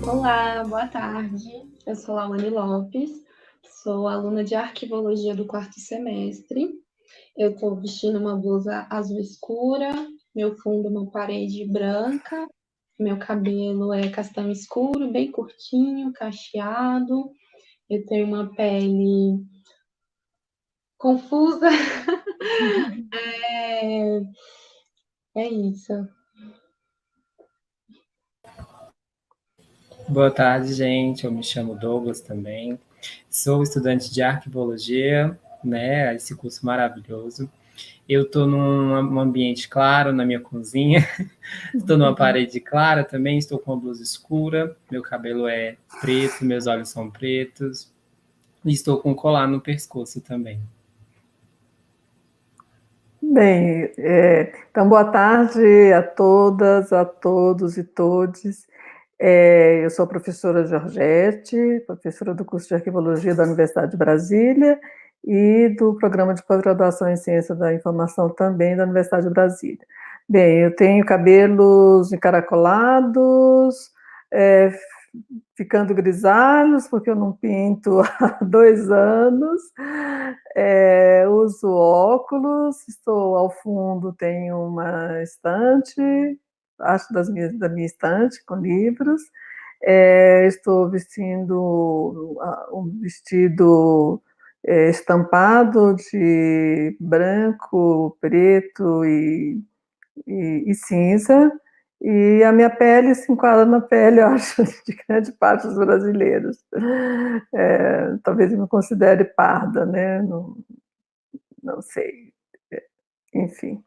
Olá, boa tarde. Eu sou Lawane Lopes, sou aluna de Arquivologia do quarto semestre. Eu estou vestindo uma blusa azul escura, meu fundo é uma parede branca, meu cabelo é castanho escuro, bem curtinho, cacheado. Eu tenho uma pele confusa. É, é isso. Boa tarde, gente. Eu me chamo Douglas também. Sou estudante de arquivologia, né? Esse curso maravilhoso. Eu estou num ambiente claro na minha cozinha. Estou numa parede clara também. Estou com uma blusa escura. Meu cabelo é preto, meus olhos são pretos. E estou com um colar no pescoço também. Bem, então boa tarde a todas, a todos e todes. Eu sou a professora Georgette, professora do curso de Arquivologia da Universidade de Brasília e do programa de pós-graduação em Ciência da Informação também da Universidade de Brasília. Bem, eu tenho cabelos encaracolados, é, ficando grisalhos, porque eu não pinto há 2 anos, uso óculos, estou ao fundo, tenho uma estante, acho da minha estante, com livros, estou vestindo um vestido estampado de branco, preto e cinza, e a minha pele se enquadra na pele, eu acho, de grande parte dos brasileiros. Talvez eu me considere parda, né? Não, não sei. Enfim,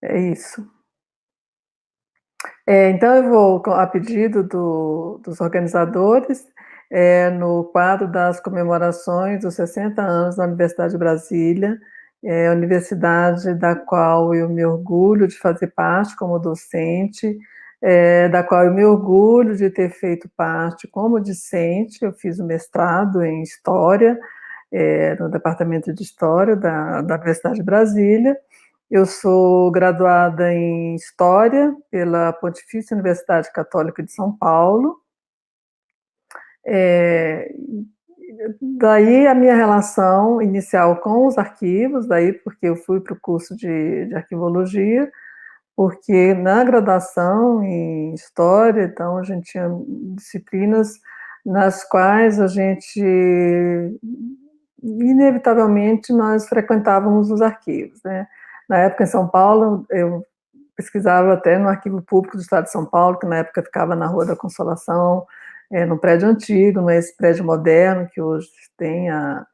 é isso. Então, eu vou, a pedido dos organizadores, no quadro das comemorações dos 60 anos da Universidade de Brasília, a universidade da qual eu me orgulho de fazer parte como docente, da qual eu me orgulho de ter feito parte como discente. Eu fiz o mestrado em História, no Departamento de História da Universidade de Brasília. Eu sou graduada em História pela Pontifícia Universidade Católica de São Paulo. Daí a minha relação inicial com os arquivos, daí porque eu fui para o curso de arquivologia, porque na graduação em História, então a gente tinha disciplinas nas quais a gente, inevitavelmente, nós frequentávamos os arquivos, né? Na época em São Paulo, eu pesquisava até no Arquivo Público do Estado de São Paulo, que na época ficava na Rua da Consolação, no prédio antigo, não é esse prédio moderno que hoje tem a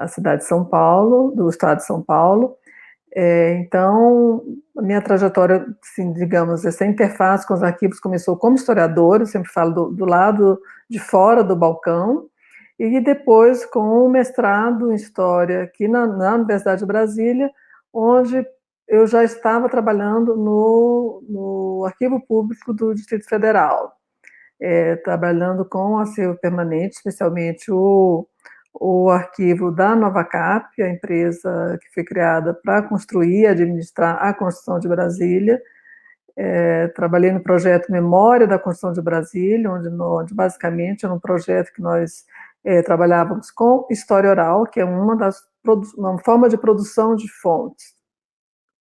cidade de São Paulo, do Estado de São Paulo. Então, a minha trajetória, assim, digamos, essa interface com os arquivos começou como historiadora, eu sempre falo do lado de fora do balcão, e depois com o mestrado em História aqui na Universidade de Brasília, onde eu já estava trabalhando no Arquivo Público do Distrito Federal, trabalhando com acervo permanente, especialmente o arquivo da Novacap, a empresa que foi criada para construir e administrar a Constituição de Brasília. Trabalhei no projeto Memória da Constituição de Brasília, onde basicamente era um projeto que nós trabalhávamos com história oral, que é uma forma de produção de fontes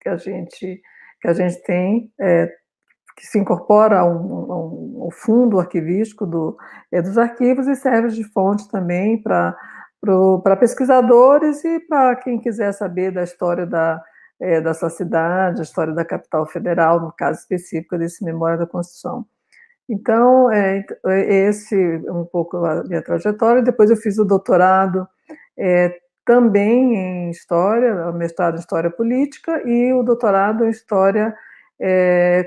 que a gente tem, que se incorpora ao fundo arquivístico dos arquivos e serve de fonte também para pesquisadores e para quem quiser saber da história da sua cidade, a história da capital federal, no caso específico desse Memória da Constituição. Então, esse é um pouco a minha trajetória. Depois eu fiz o doutorado também em História, o mestrado em História Política e o doutorado em História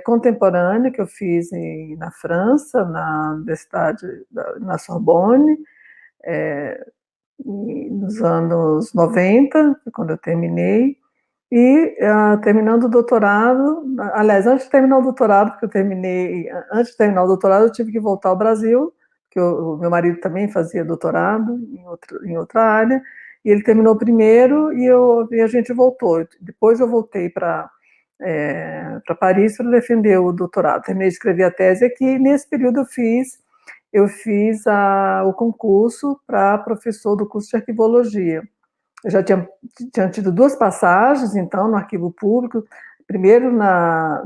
contemporânea, que eu fiz na França, na Universidade, na Sorbonne, nos anos 90, quando eu terminei, e terminando o doutorado, aliás, antes de terminar o doutorado, porque antes de terminar o doutorado, eu tive que voltar ao Brasil, porque o meu marido também fazia doutorado em outra área, e ele terminou primeiro e a gente voltou. Depois eu voltei para para Paris para defender o doutorado. Terminei de escrever a tese aqui, e nesse período eu fiz o concurso para professor do curso de arquivologia. Eu já tinha tido 2 passagens, então, no arquivo público, primeiro na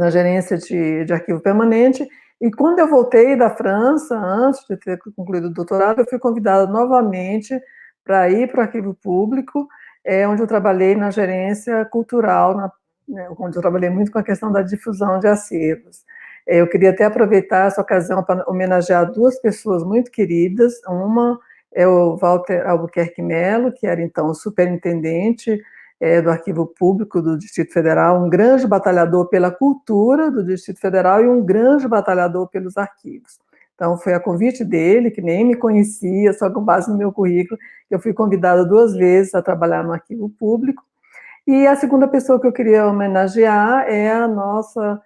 gerência de arquivo permanente, e quando eu voltei da França, antes de ter concluído o doutorado, eu fui convidada novamente para ir para o arquivo público, onde eu trabalhei na gerência cultural, onde eu trabalhei muito com a questão da difusão de acervos. Eu queria até aproveitar essa ocasião para homenagear 2 pessoas muito queridas. Uma é o Walter Albuquerque Melo, que era então o superintendente do Arquivo Público do Distrito Federal, um grande batalhador pela cultura do Distrito Federal e um grande batalhador pelos arquivos. Então, foi a convite dele, que nem me conhecia, só com base no meu currículo, que eu fui convidada 2 vezes a trabalhar no Arquivo Público. E a segunda pessoa que eu queria homenagear é a nossa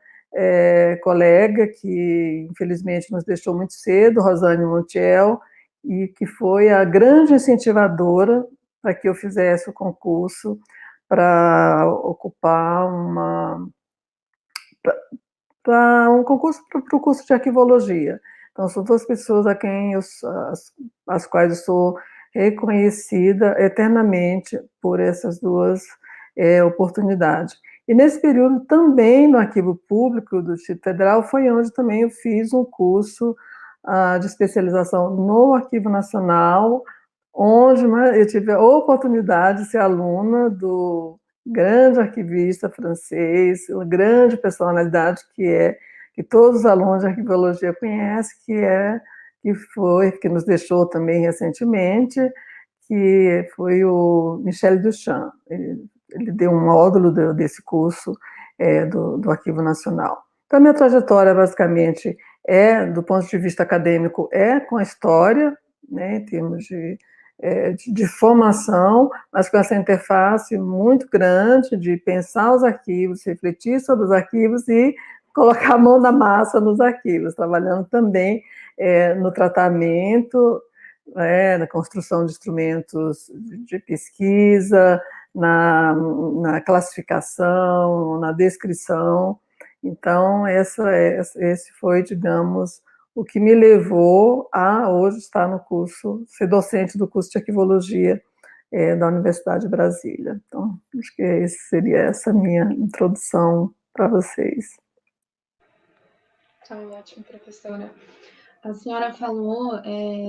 colega, que infelizmente nos deixou muito cedo, Rosane Montiel, e que foi a grande incentivadora para que eu fizesse o concurso para ocupar um concurso para o curso de arquivologia. Então, são 2 pessoas as quais eu sou reconhecida eternamente por essas 2 oportunidades. E nesse período também no Arquivo Público do Distrito Federal foi onde também eu fiz um curso de especialização no Arquivo Nacional, onde eu tive a oportunidade de ser aluna do grande arquivista francês, uma grande personalidade que todos os alunos de arquivologia conhecem, que nos deixou também recentemente, que foi o Michel Duchamp. Ele deu um módulo desse curso do Arquivo Nacional. Então, a minha trajetória, basicamente, do ponto de vista acadêmico, com a história, né, em termos de formação, mas com essa interface muito grande de pensar os arquivos, refletir sobre os arquivos e colocar a mão na massa nos arquivos, trabalhando também no tratamento, na construção de instrumentos de pesquisa, na classificação, na descrição. Então, esse foi, digamos, o que me levou a hoje estar no curso, ser docente do curso de arquivologia da Universidade de Brasília. Então, acho que seria essa minha introdução para vocês. Tá ótimo, professora. A senhora falou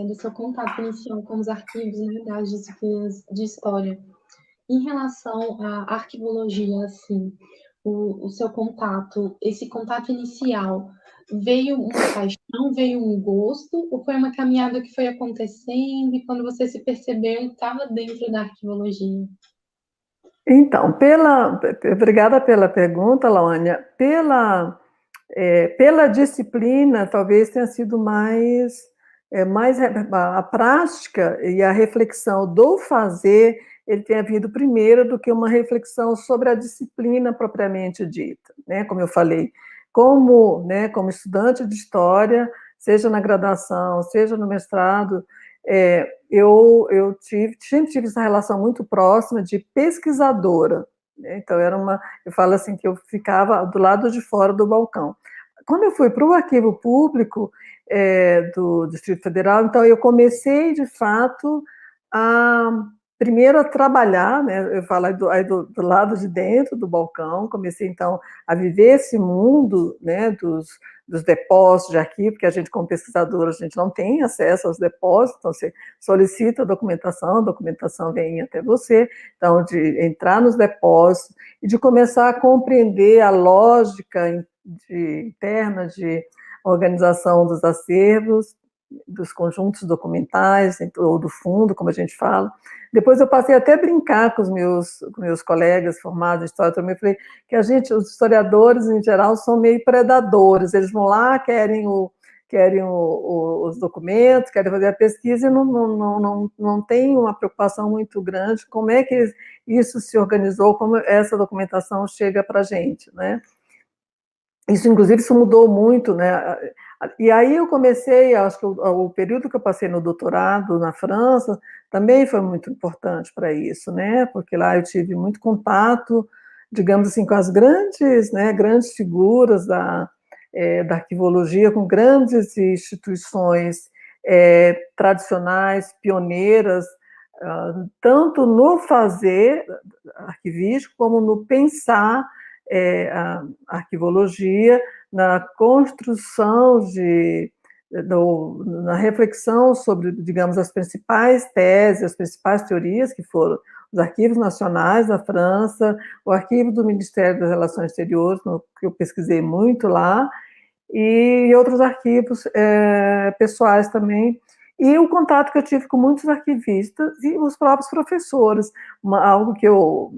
do seu contato inicial com os arquivos, né, das disciplinas de história. Em relação à arquivologia, assim, o seu contato, esse contato inicial, veio uma paixão, veio um gosto, ou foi uma caminhada que foi acontecendo e quando você se percebeu, estava dentro da arquivologia? Então, obrigada pela pergunta, Laônia. Pela disciplina, talvez tenha sido mais a prática e a reflexão do fazer, ele tenha vindo primeiro do que uma reflexão sobre a disciplina propriamente dita, né? Como eu falei, como estudante de história, seja na graduação, seja no mestrado, eu sempre tive essa relação muito próxima de pesquisadora, né? Então, eu falo assim, que eu ficava do lado de fora do balcão. Quando eu fui para o Arquivo Público do Distrito Federal, então eu comecei, de fato, primeiro a trabalhar, né? Eu falo aí do lado de dentro do balcão, comecei, então, a viver esse mundo, né, dos depósitos de arquivo, porque a gente, como pesquisadora, a gente não tem acesso aos depósitos, então você solicita a documentação vem até você, então, de entrar nos depósitos e de começar a compreender a lógica interna de organização dos acervos, dos conjuntos documentais, ou do fundo, como a gente fala. Depois eu passei até a brincar com os meus colegas formados em História também, falei que os historiadores, em geral, são meio predadores, eles vão lá, querem os documentos, querem fazer a pesquisa e não tem uma preocupação muito grande como é que isso se organizou, como essa documentação chega para a gente, né? Inclusive, isso mudou muito, né? E aí eu comecei, acho que o período que eu passei no doutorado na França também foi muito importante para isso, né? Porque lá eu tive muito contato digamos assim, com as grandes, né, grandes figuras da arquivologia, com grandes instituições tradicionais, pioneiras, tanto no fazer arquivístico, como no pensar a arquivologia, na construção na reflexão sobre, digamos, as principais teses, as principais teorias, que foram os arquivos nacionais da França, o arquivo do Ministério das Relações Exteriores, que eu pesquisei muito lá, e outros arquivos pessoais também, e o contato que eu tive com muitos arquivistas e os próprios professores. Algo que eu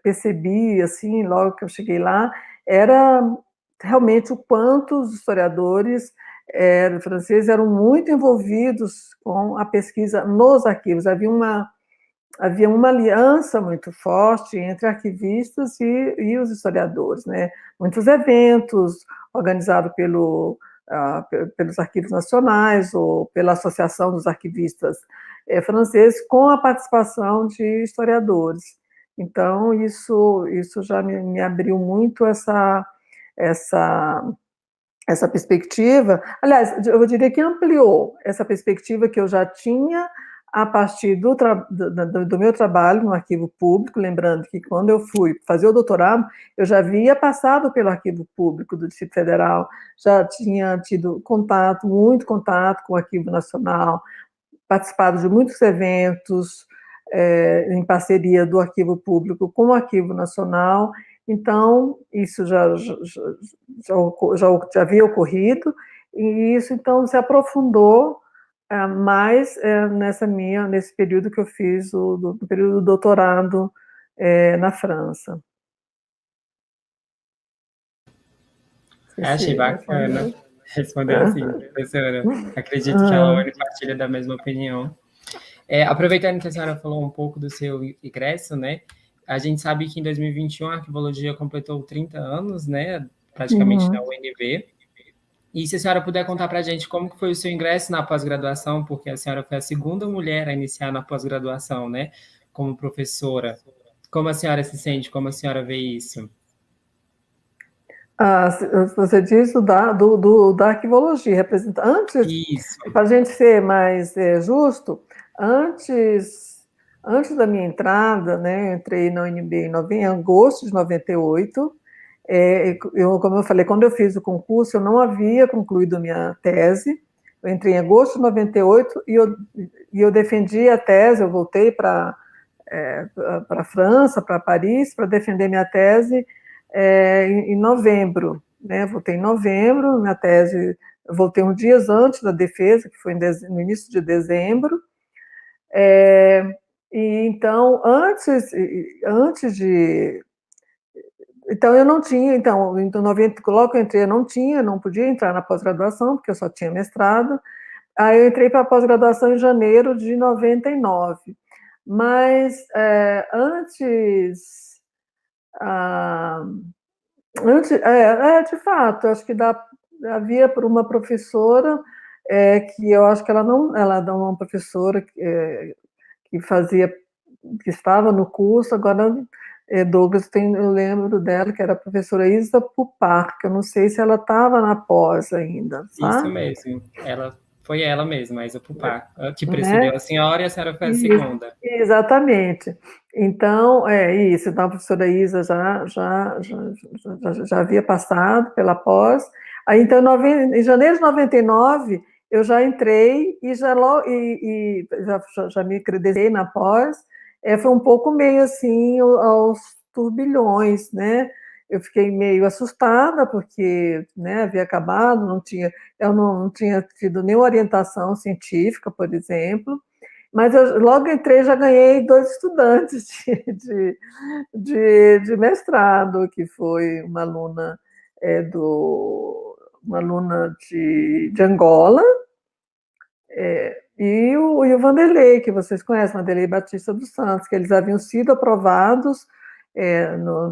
percebi, assim, logo que eu cheguei lá, era realmente o quanto os historiadores franceses eram muito envolvidos com a pesquisa nos arquivos. Havia uma aliança muito forte entre arquivistas e os historiadores, né? Muitos eventos organizados pelos arquivos nacionais ou pela Associação dos Arquivistas Franceses, com a participação de historiadores. Então, isso já me abriu muito essa perspectiva. Aliás, eu diria que ampliou essa perspectiva que eu já tinha a partir do meu trabalho no arquivo público, lembrando que quando eu fui fazer o doutorado, eu já havia passado pelo arquivo público do Distrito Federal, já tinha tido muito contato com o Arquivo Nacional, participado de muitos eventos em parceria do arquivo público com o Arquivo Nacional. Então, isso já havia ocorrido, e isso, então, se aprofundou mais nesse período que eu fiz, no período do doutorado na França. Achei bacana responder assim, professora. Acredito que a Laone partilha da mesma opinião. Aproveitando que a senhora falou um pouco do seu ingresso, né? A gente sabe que em 2021 a arquivologia completou 30 anos, né? Praticamente na UNB. E se a senhora puder contar para a gente como que foi o seu ingresso na pós-graduação, porque a senhora foi a segunda mulher a iniciar na pós-graduação, né? Como professora. Como a senhora se sente? Como a senhora vê isso? Você diz da arquivologia, antes, para a gente ser mais justo, antes da minha entrada, né, eu entrei na UNB em agosto de 98, como eu falei, quando eu fiz o concurso, eu não havia concluído a minha tese, eu entrei em agosto de 98 e eu defendi a tese, eu voltei para a França, para Paris, para defender minha tese em novembro, né? Voltei em novembro, minha tese, eu voltei uns dias antes da defesa, que foi no início de dezembro, e então, antes de... Então, eu não tinha, em 90, logo que eu entrei, eu não podia entrar na pós-graduação, porque eu só tinha mestrado, aí eu entrei para a pós-graduação em janeiro de 99, mas antes, de fato, acho que havia por uma professora que eu acho que ela é uma professora que estava no curso, agora Douglas, eu lembro dela, que era a professora Isa Pupar, que eu não sei se ela estava na pós ainda, sabe? Isso mesmo, foi ela mesma, a Isa Pupar, que precedeu a senhora e a senhora foi a segunda. Exatamente. Então, isso, então a professora Isa já havia passado pela pós. Aí, então, em janeiro de 99, eu já entrei e já me credenciei na pós. Foi um pouco meio assim, aos turbilhões, né? Eu fiquei meio assustada, porque, né, havia acabado, eu não tinha tido nenhuma orientação científica, por exemplo, mas eu logo entrei e já ganhei 2 estudantes de mestrado, que foi uma aluna de Angola, e o Vanderlei, que vocês conhecem, Vanderlei Batista dos Santos, que eles haviam sido aprovados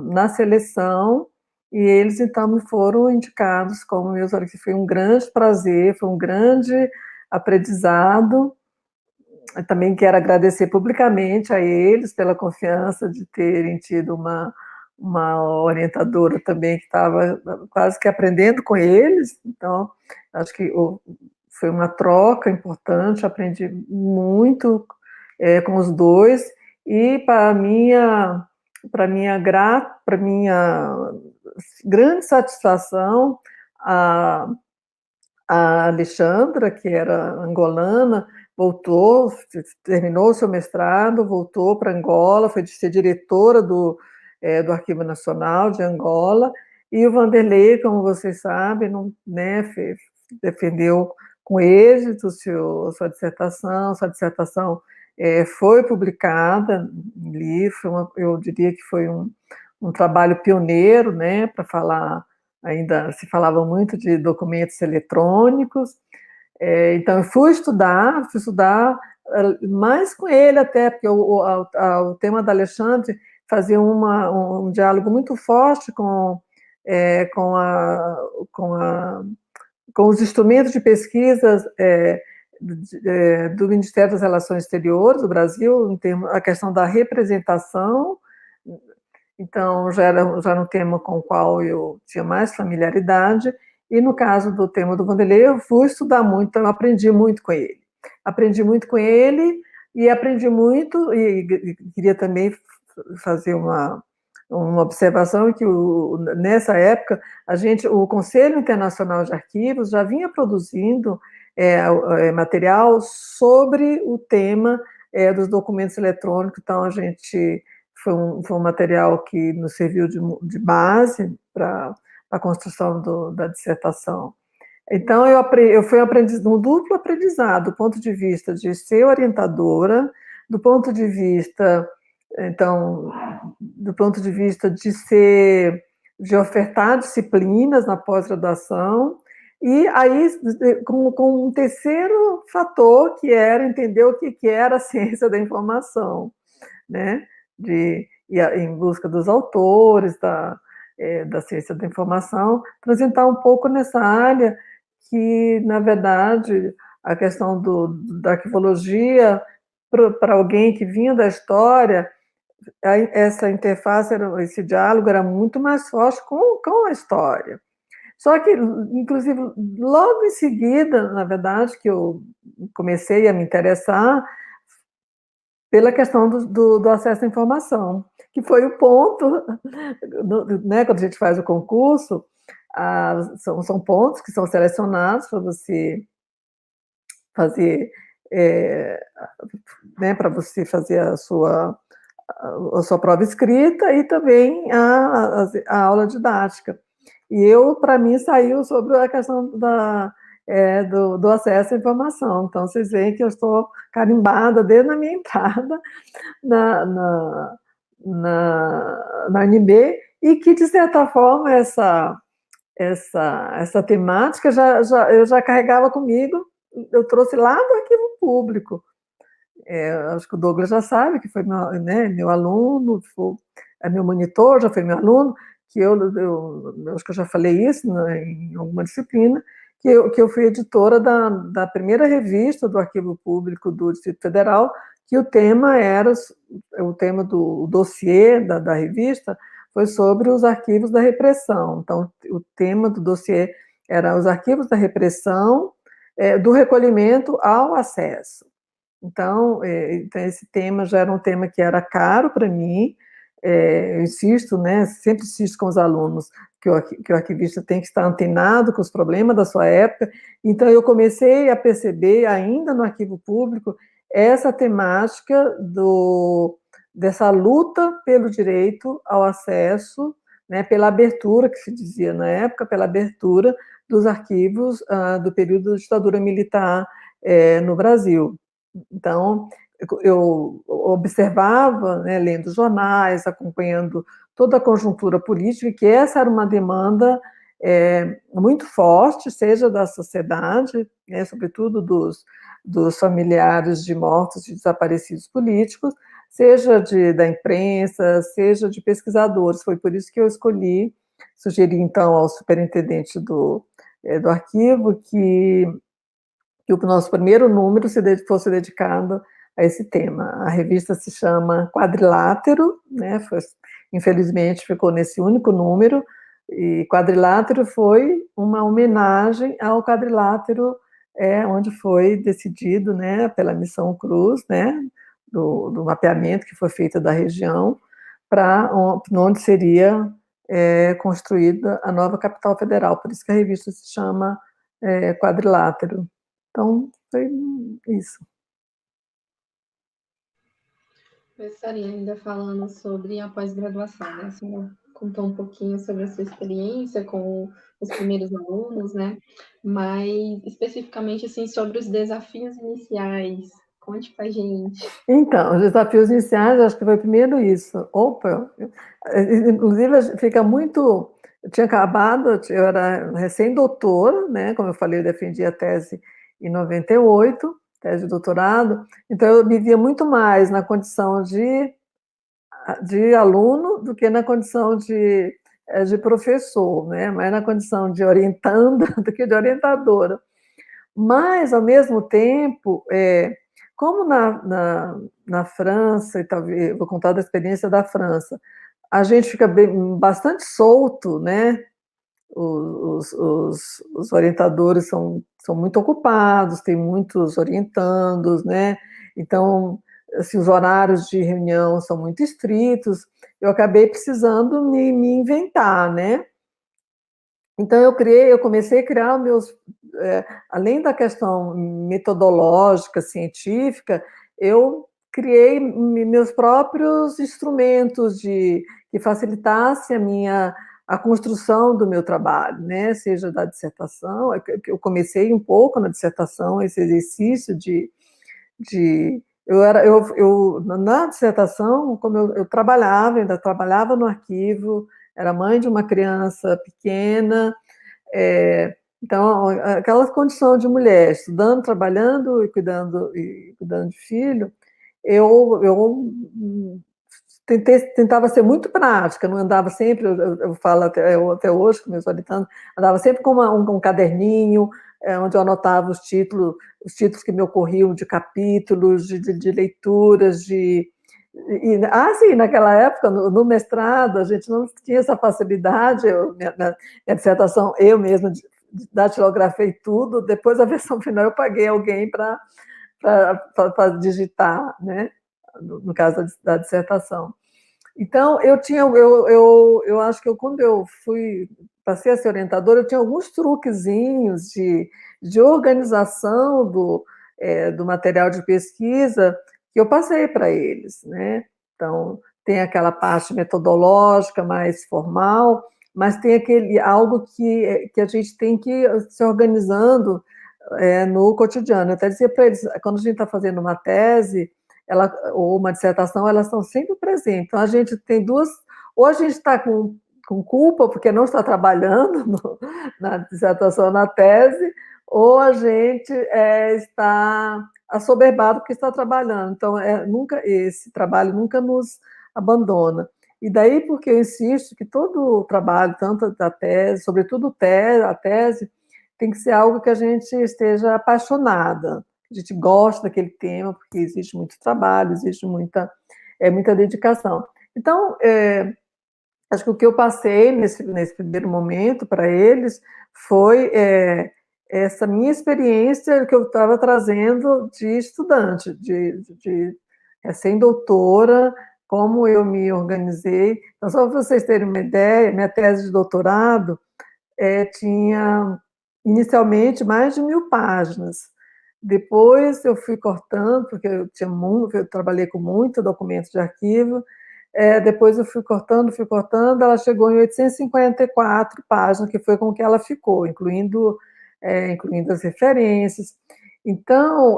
na seleção, e eles, então, foram indicados como meus alunos. Foi um grande prazer, foi um grande aprendizado. Eu também quero agradecer publicamente a eles pela confiança de terem tido uma orientadora também que estava quase que aprendendo com eles, então acho que foi uma troca importante, aprendi muito com os dois, e para minha grande satisfação, a Alexandra, que era angolana, voltou, terminou seu mestrado, voltou para Angola, foi ser diretora do Arquivo Nacional de Angola, e o Vanderlei, como vocês sabem, né, defendeu com êxito sua dissertação foi publicada em livro, eu diria que foi um trabalho pioneiro, né, para falar, ainda se falava muito de documentos eletrônicos, então eu fui estudar mais com ele até, porque o tema da Alexandre fazia um diálogo muito forte com os instrumentos de pesquisa do Ministério das Relações Exteriores do Brasil, a questão da representação. Então, já era um tema com o qual eu tinha mais familiaridade, e no caso do tema do Vanderlei, eu fui estudar muito, então eu aprendi muito com ele. E queria também fazer uma observação, que nessa época, o Conselho Internacional de Arquivos já vinha produzindo material sobre o tema dos documentos eletrônicos, então a gente foi um material que nos serviu de base para a construção da dissertação. Então, eu fui um duplo aprendizado, do ponto de vista de ser orientadora, do ponto de vista de ofertar disciplinas na pós-graduação, e aí com um terceiro fator, que era entender o que era a ciência da informação, né? Ir em busca dos autores da ciência da informação, transitar um pouco nessa área que, na verdade, a questão da arquivologia, para alguém que vinha da história, essa interface, esse diálogo era muito mais forte com a história. Só que, inclusive, logo em seguida, na verdade, que eu comecei a me interessar pela questão do acesso à informação, que foi o ponto, né, quando a gente faz o concurso, são pontos que são selecionados para você fazer, né, para você fazer a sua prova escrita, e também a aula didática. E para mim, saiu sobre a questão do acesso à informação. Então, vocês veem que eu estou carimbada desde a minha entrada na UNB, e que, de certa forma, essa temática eu já carregava comigo, eu trouxe lá do arquivo público. Acho que o Douglas já sabe, que foi meu aluno, meu monitor, já foi meu aluno, que eu acho que eu já falei isso, né, em alguma disciplina, que eu fui editora da primeira revista do Arquivo Público do Distrito Federal, que o tema do dossiê da revista foi sobre os arquivos da repressão. Então, o tema do dossiê era os arquivos da repressão, do recolhimento ao acesso. Então, esse tema já era um tema que era caro para mim. Eu insisto, né, sempre insisto com os alunos que o arquivista tem que estar antenado com os problemas da sua época. Então, eu comecei a perceber, ainda no arquivo público, essa temática dessa luta pelo direito ao acesso, né, pela abertura, que se dizia na época, pela abertura dos arquivos do período da ditadura militar no Brasil. Então, eu observava, né, lendo jornais, acompanhando toda a conjuntura política, que essa era uma demanda muito forte, seja da sociedade, né, sobretudo dos familiares de mortos e desaparecidos políticos, seja da imprensa, seja de pesquisadores. Foi por isso que eu sugeri então ao superintendente do arquivo que o nosso primeiro número fosse dedicado a esse tema. A revista se chama Quadrilátero, né, foi infelizmente ficou nesse único número, e quadrilátero foi uma homenagem ao quadrilátero onde foi decidido, né, pela Missão Cruz, né, do mapeamento que foi feito da região, para onde seria construída a nova capital federal. Por isso que a revista se chama Quadrilátero. Então, foi isso. Gostaria ainda falando sobre a pós-graduação, né? A senhora contou um pouquinho sobre a sua experiência com os primeiros alunos, né? Mas especificamente assim sobre os desafios iniciais. Conte pra gente. Então, os desafios iniciais, acho que foi primeiro isso. Opa, inclusive fica muito. Eu tinha acabado, eu era recém-doutora, né? Como eu falei, eu defendi a tese em 98, tese de doutorado, então eu me via muito mais na condição de aluno do que na condição de professor, né? Mais na condição de orientanda do que de orientadora. Mas, ao mesmo tempo, como na França, e talvez vou contar da experiência da França, a gente fica bastante solto, né? Os orientadores são muito ocupados, tem muitos orientandos, né? Então, assim, os horários de reunião são muito estritos, eu acabei precisando me inventar, né? Então, eu comecei a criar além da questão metodológica, científica, eu criei meus próprios instrumentos que facilitassem a construção do meu trabalho, né? Seja da dissertação, eu comecei um pouco na dissertação, esse exercício na dissertação, como eu trabalhava, ainda trabalhava no arquivo, era mãe de uma criança pequena, então, aquela condição de mulher, estudando, trabalhando e cuidando de filho, eu tentava ser muito prática, não andava sempre, eu falo até hoje com meus orientandos, andava sempre com um caderninho, onde eu anotava os títulos que me ocorriam de capítulos, de leituras, sim, naquela época, no mestrado, a gente não tinha essa facilidade, minha dissertação, eu mesma datilografei tudo, depois a versão final eu paguei alguém para digitar, né? No caso da dissertação. Então, eu acho que quando eu passei a ser orientadora, eu tinha alguns truquezinhos de organização do material de pesquisa que eu passei para eles, né? Então, tem aquela parte metodológica mais formal, mas tem algo que a gente tem que ir se organizando no cotidiano. Eu até dizia para eles, quando a gente está fazendo uma tese, ou uma dissertação, elas estão sempre presentes. Então, a gente tem duas... Ou a gente está com culpa, porque não está trabalhando na dissertação, na tese, ou a gente está assoberbado porque está trabalhando. Então, esse trabalho nunca nos abandona. E daí, porque eu insisto que todo o trabalho, tanto da tese, sobretudo a tese, tem que ser algo que a gente esteja apaixonada, a gente gosta daquele tema, porque existe muito trabalho, existe muita dedicação. Então, acho que o que eu passei nesse primeiro momento para eles foi essa minha experiência que eu estava trazendo de estudante, de recém-doutora, como eu me organizei. Então, só para vocês terem uma ideia, minha tese de doutorado tinha inicialmente mais de 1000 páginas. Depois eu fui cortando, porque eu trabalhei com muito documento de arquivo, depois eu fui cortando, ela chegou em 854 páginas, que foi com que ela ficou, incluindo as referências. Então,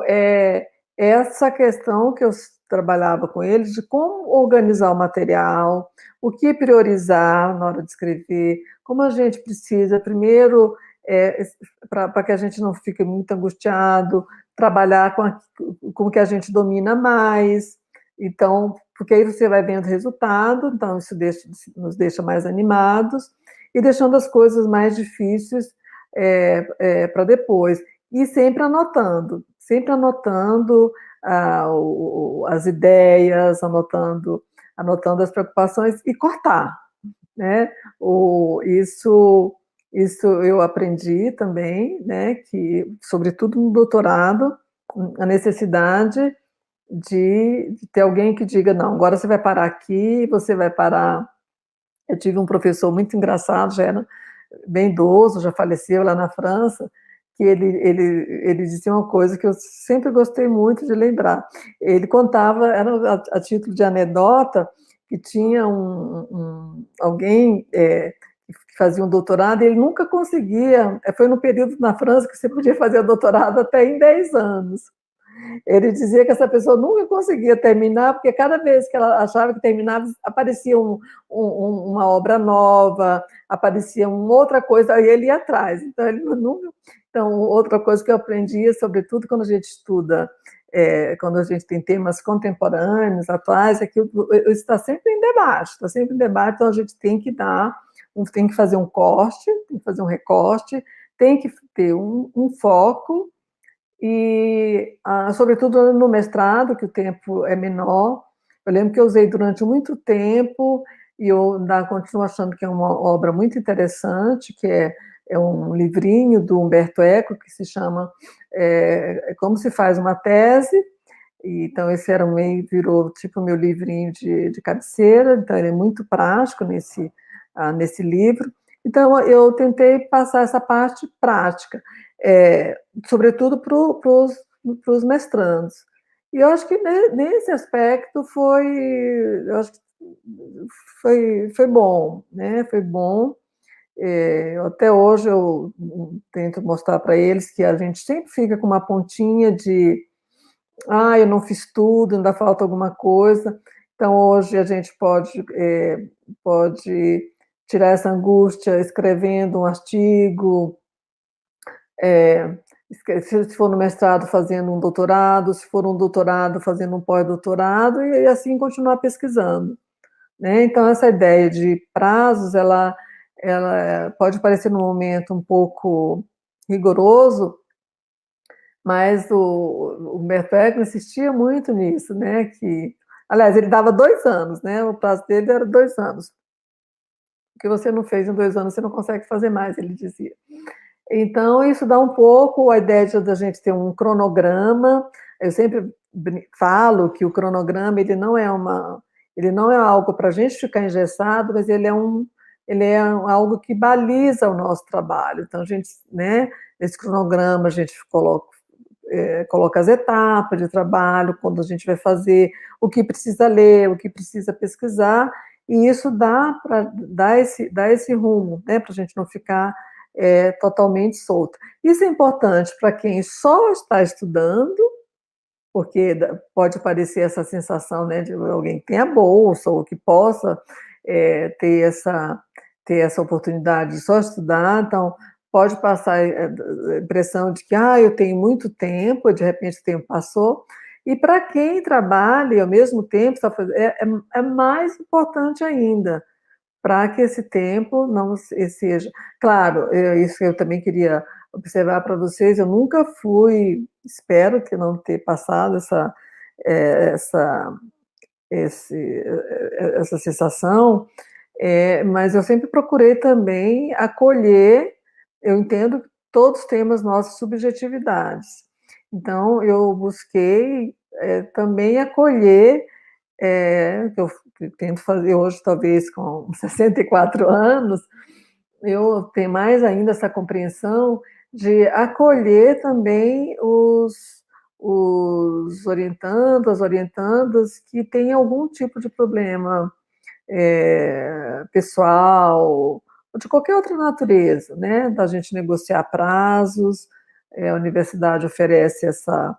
essa questão que eu trabalhava com eles, de como organizar o material, o que priorizar na hora de escrever, como a gente precisa, primeiro, para que a gente não fique muito angustiado, trabalhar com o que a gente domina mais, então, porque aí você vai vendo resultado, então isso nos deixa mais animados, e deixando as coisas mais difíceis para depois, e sempre anotando as ideias, anotando anotando as preocupações e cortar, né? Isso eu aprendi também, né? Que, sobretudo no doutorado, a necessidade de ter alguém que diga, não, agora você vai parar aqui, você vai parar. Eu tive um professor muito engraçado, já era bem idoso, já faleceu lá na França, que ele dizia uma coisa que eu sempre gostei muito de lembrar. Ele contava, era a título de anedota, que tinha alguém que fazia um doutorado, e ele nunca conseguia, foi no período na França que você podia fazer doutorado até em 10 anos. Ele dizia que essa pessoa nunca conseguia terminar, porque cada vez que ela achava que terminava, aparecia uma obra nova, aparecia uma outra coisa, aí ele ia atrás. Então, ele nunca... Então, outra coisa que eu aprendi, sobretudo quando a gente estuda, quando a gente tem temas contemporâneos, atuais, é que está sempre em debate, então a gente tem que tem que fazer um corte, tem que fazer um recorte, tem que ter um foco, e, sobretudo no mestrado, que o tempo é menor. Eu lembro que eu usei durante muito tempo, e eu ainda continuo achando que é uma obra muito interessante, que é um livrinho do Humberto Eco, que se chama Como se faz uma tese. Então, esse virou tipo meu livrinho de cabeceira, então ele é muito prático nesse livro. Então, eu tentei passar essa parte prática, sobretudo para os mestrandos. E eu acho que nesse aspecto foi bom, né? Foi bom. Até hoje eu tento mostrar para eles que a gente sempre fica com uma pontinha de eu não fiz tudo, ainda falta alguma coisa. Então, hoje a gente pode tirar essa angústia escrevendo um artigo, se for no mestrado, fazendo um doutorado, se for um doutorado, fazendo um pós-doutorado, e assim continuar pesquisando, né? Então, essa ideia de prazos, ela pode parecer no momento um pouco rigoroso, mas o Humberto Eco insistia muito nisso, né? Aliás, ele dava 2 anos, né? O prazo dele era 2 anos. O que você não fez em 2 anos, você não consegue fazer mais, ele dizia. Então, isso dá um pouco a ideia da gente ter um cronograma. Eu sempre falo que o cronograma ele não é algo para a gente ficar engessado, mas ele é algo que baliza o nosso trabalho. Então, a gente, né? Nesse cronograma, a gente coloca as etapas de trabalho, quando a gente vai fazer, o que precisa ler, o que precisa pesquisar, e isso dá para dar esse rumo, né, para a gente não ficar totalmente solto. Isso é importante para quem só está estudando, porque pode parecer essa sensação, né, de alguém que tenha bolsa ou que possa ter essa oportunidade de só estudar. Então, pode passar a impressão de que eu tenho muito tempo, de repente o tempo passou, e para quem trabalha e ao mesmo tempo é mais importante ainda, para que esse tempo não seja... Claro, isso eu também queria observar para vocês, eu nunca espero que não ter passado essa sensação, mas eu sempre procurei também acolher. Eu entendo que todos temos nossas subjetividades, então eu busquei também acolher, que eu tento fazer hoje, talvez com 64 anos, eu tenho mais ainda essa compreensão de acolher também os orientandos, as orientandas que têm algum tipo de problema pessoal, ou de qualquer outra natureza, né? Da gente negociar prazos, a universidade oferece essa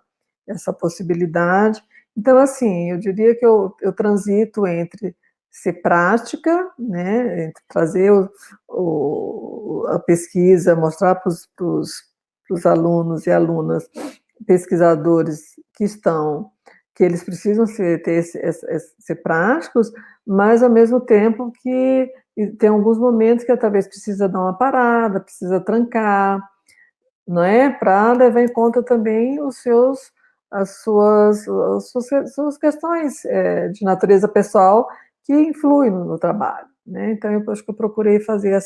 possibilidade. Então, assim, eu diria que eu transito entre ser prática, né, entre trazer a pesquisa, mostrar para os alunos e alunas, pesquisadores que eles precisam ser práticos, mas ao mesmo tempo que tem alguns momentos que talvez precisa dar uma parada, precisa trancar, não é? Para levar em conta também as suas questões de natureza pessoal, que influi no trabalho, né? Então, eu acho que eu procurei fazer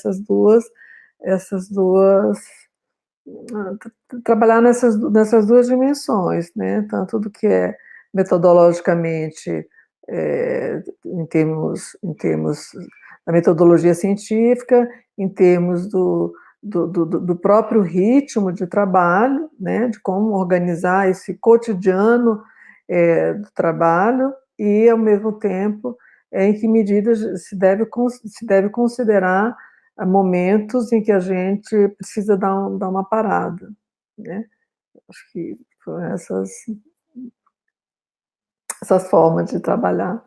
trabalhar nessas duas dimensões, né? Tanto do que é metodologicamente, em termos da metodologia científica, em termos do próprio ritmo de trabalho, né? De como organizar esse cotidiano do trabalho e, ao mesmo tempo, em que medida se deve considerar momentos em que a gente precisa dar uma parada, né? Acho que foram essas formas de trabalhar.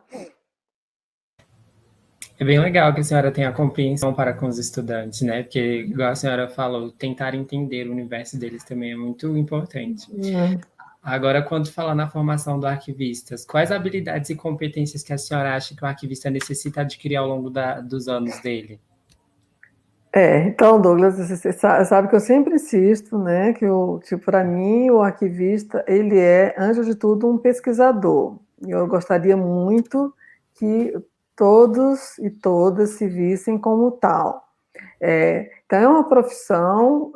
É bem legal que a senhora tenha compreensão para com os estudantes, né? Porque, igual a senhora falou, tentar entender o universo deles também é muito importante. Agora, quando falar na formação do arquivistas, quais habilidades e competências que a senhora acha que o arquivista necessita adquirir ao longo dos anos dele? Então, Douglas, você sabe que eu sempre insisto, né, que para mim o arquivista, ele é, antes de tudo, um pesquisador. Eu gostaria muito que todos e todas se vissem como tal. Então, é uma profissão,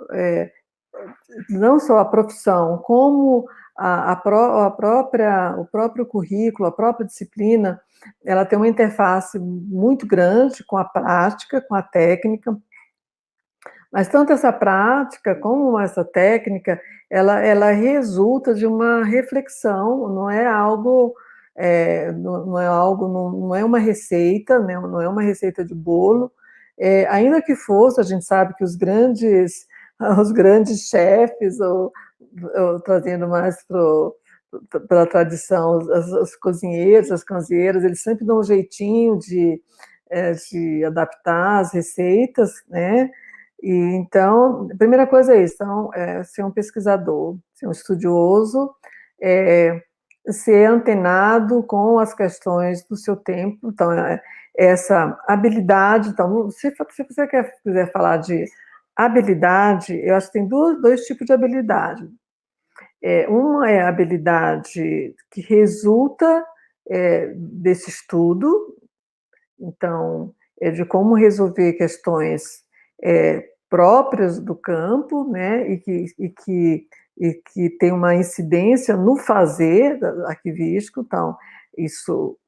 não só a profissão, como o próprio currículo, a própria disciplina, ela tem uma interface muito grande com a prática, com a técnica. Mas tanto essa prática como essa técnica, ela resulta de uma reflexão, não é algo, não é uma receita, né, não é uma receita de bolo. Ainda que fosse, a gente sabe que os grandes chefes, ou trazendo mais pela tradição, os cozinheiros, as cozinheiras, eles sempre dão um jeitinho de adaptar as receitas, né? E, então, a primeira coisa é isso, então, ser um pesquisador, ser um estudioso, ser antenado com as questões do seu tempo. Então, essa habilidade, então, se você quiser falar de habilidade, eu acho que tem dois tipos de habilidade. Uma é a habilidade que resulta desse estudo, então, de como resolver questões próprias do campo, né, e que tem uma incidência no fazer arquivístico. Então, isso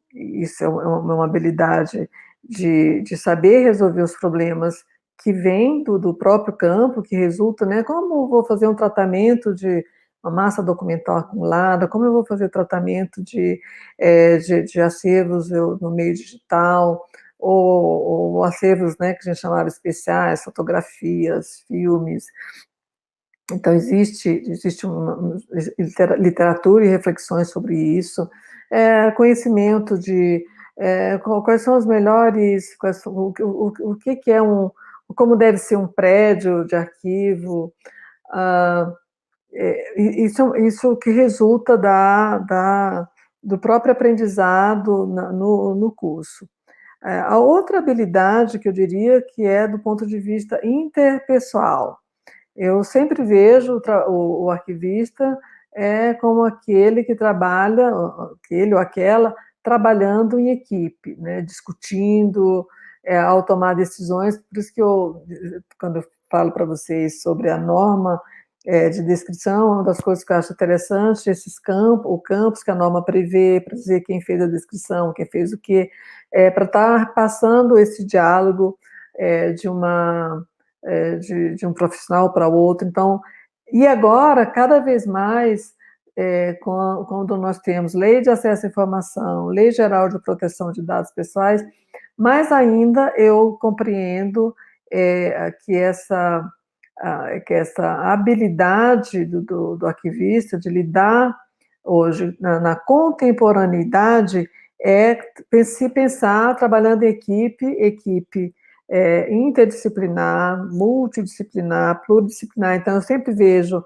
é uma habilidade de saber resolver os problemas que vêm do próprio campo, que resulta, né, como eu vou fazer um tratamento de uma massa documental acumulada, como eu vou fazer tratamento de acervos no meio digital, ou acervos, né, que a gente chamava especiais, fotografias, filmes. Então, existe uma literatura e reflexões sobre isso, conhecimento de quais são os melhores, o que é como deve ser um prédio de arquivo, isso que resulta do próprio aprendizado no curso. A outra habilidade que eu diria que é do ponto de vista interpessoal. Eu sempre vejo o arquivista como aquele que trabalha, aquele ou aquela, trabalhando em equipe, né, discutindo, ao tomar decisões. Por isso que quando eu falo para vocês sobre a norma de descrição, uma das coisas que eu acho interessante, campos que a norma prevê, para dizer quem fez a descrição, quem fez o quê, para estar passando esse diálogo de um profissional para o outro. Então, e agora, cada vez mais, quando nós temos Lei de Acesso à Informação, Lei Geral de Proteção de Dados Pessoais, mais ainda eu compreendo que essa habilidade do arquivista de lidar hoje na contemporaneidade se pensar trabalhando em equipe interdisciplinar, multidisciplinar, pluridisciplinar. Então, eu sempre vejo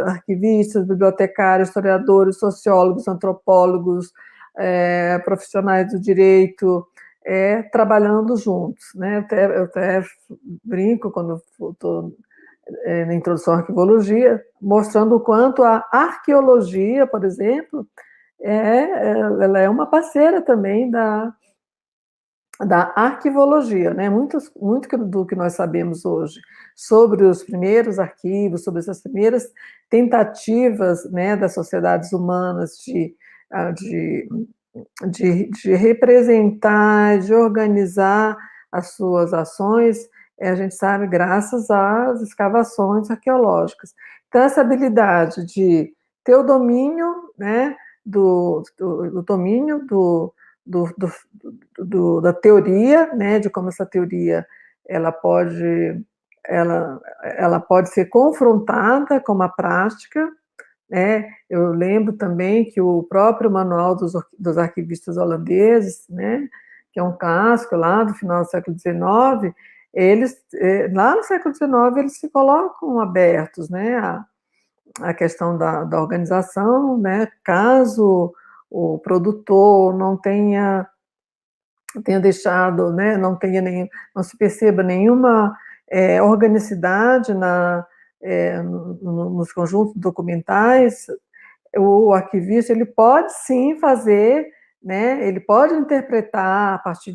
arquivistas, bibliotecários, historiadores, sociólogos, antropólogos, profissionais do direito, trabalhando juntos, né? Eu até brinco quando estou na introdução à arquivologia, mostrando o quanto a arqueologia, por exemplo, ela é uma parceira também da arquivologia, né? Muito do que nós sabemos hoje sobre os primeiros arquivos, sobre essas primeiras tentativas, né, das sociedades humanas de, de representar, de organizar as suas ações, a gente sabe graças às escavações arqueológicas. Então, essa habilidade de ter o domínio, né, do domínio do, do, da teoria, né, de como essa teoria ela pode, ela pode ser confrontada com uma prática, né? Eu lembro também que o próprio Manual dos Arquivistas Holandeses, né, que é um clássico lá do final do século XIX, eles, lá no século XIX, eles se colocam abertos, né, a questão da organização, né, caso o produtor não tenha deixado, né, não se perceba nenhuma organicidade nos conjuntos documentais, o arquivista ele pode sim fazer, né, ele pode interpretar a partir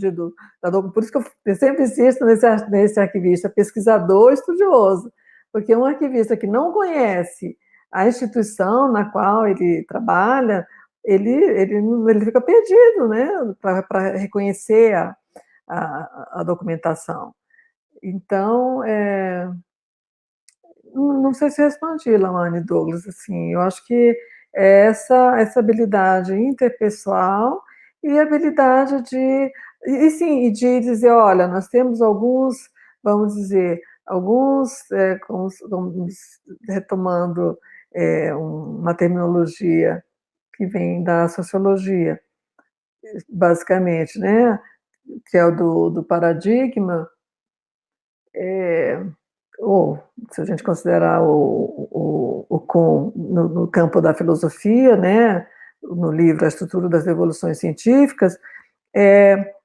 por isso que eu sempre insisto nesse arquivista, pesquisador, estudioso, porque um arquivista que não conhece a instituição na qual ele trabalha, ele fica perdido, né, para reconhecer a documentação. Então, não sei se respondi, Lawane Douglas, assim, eu acho que essa habilidade interpessoal e a habilidade sim, de dizer, olha, nós temos alguns, vamos dizer, retomando uma terminologia que vem da sociologia, basicamente, né, que é o do paradigma, ou se a gente considerar no campo da filosofia, né, no livro A Estrutura das Revoluções Científicas,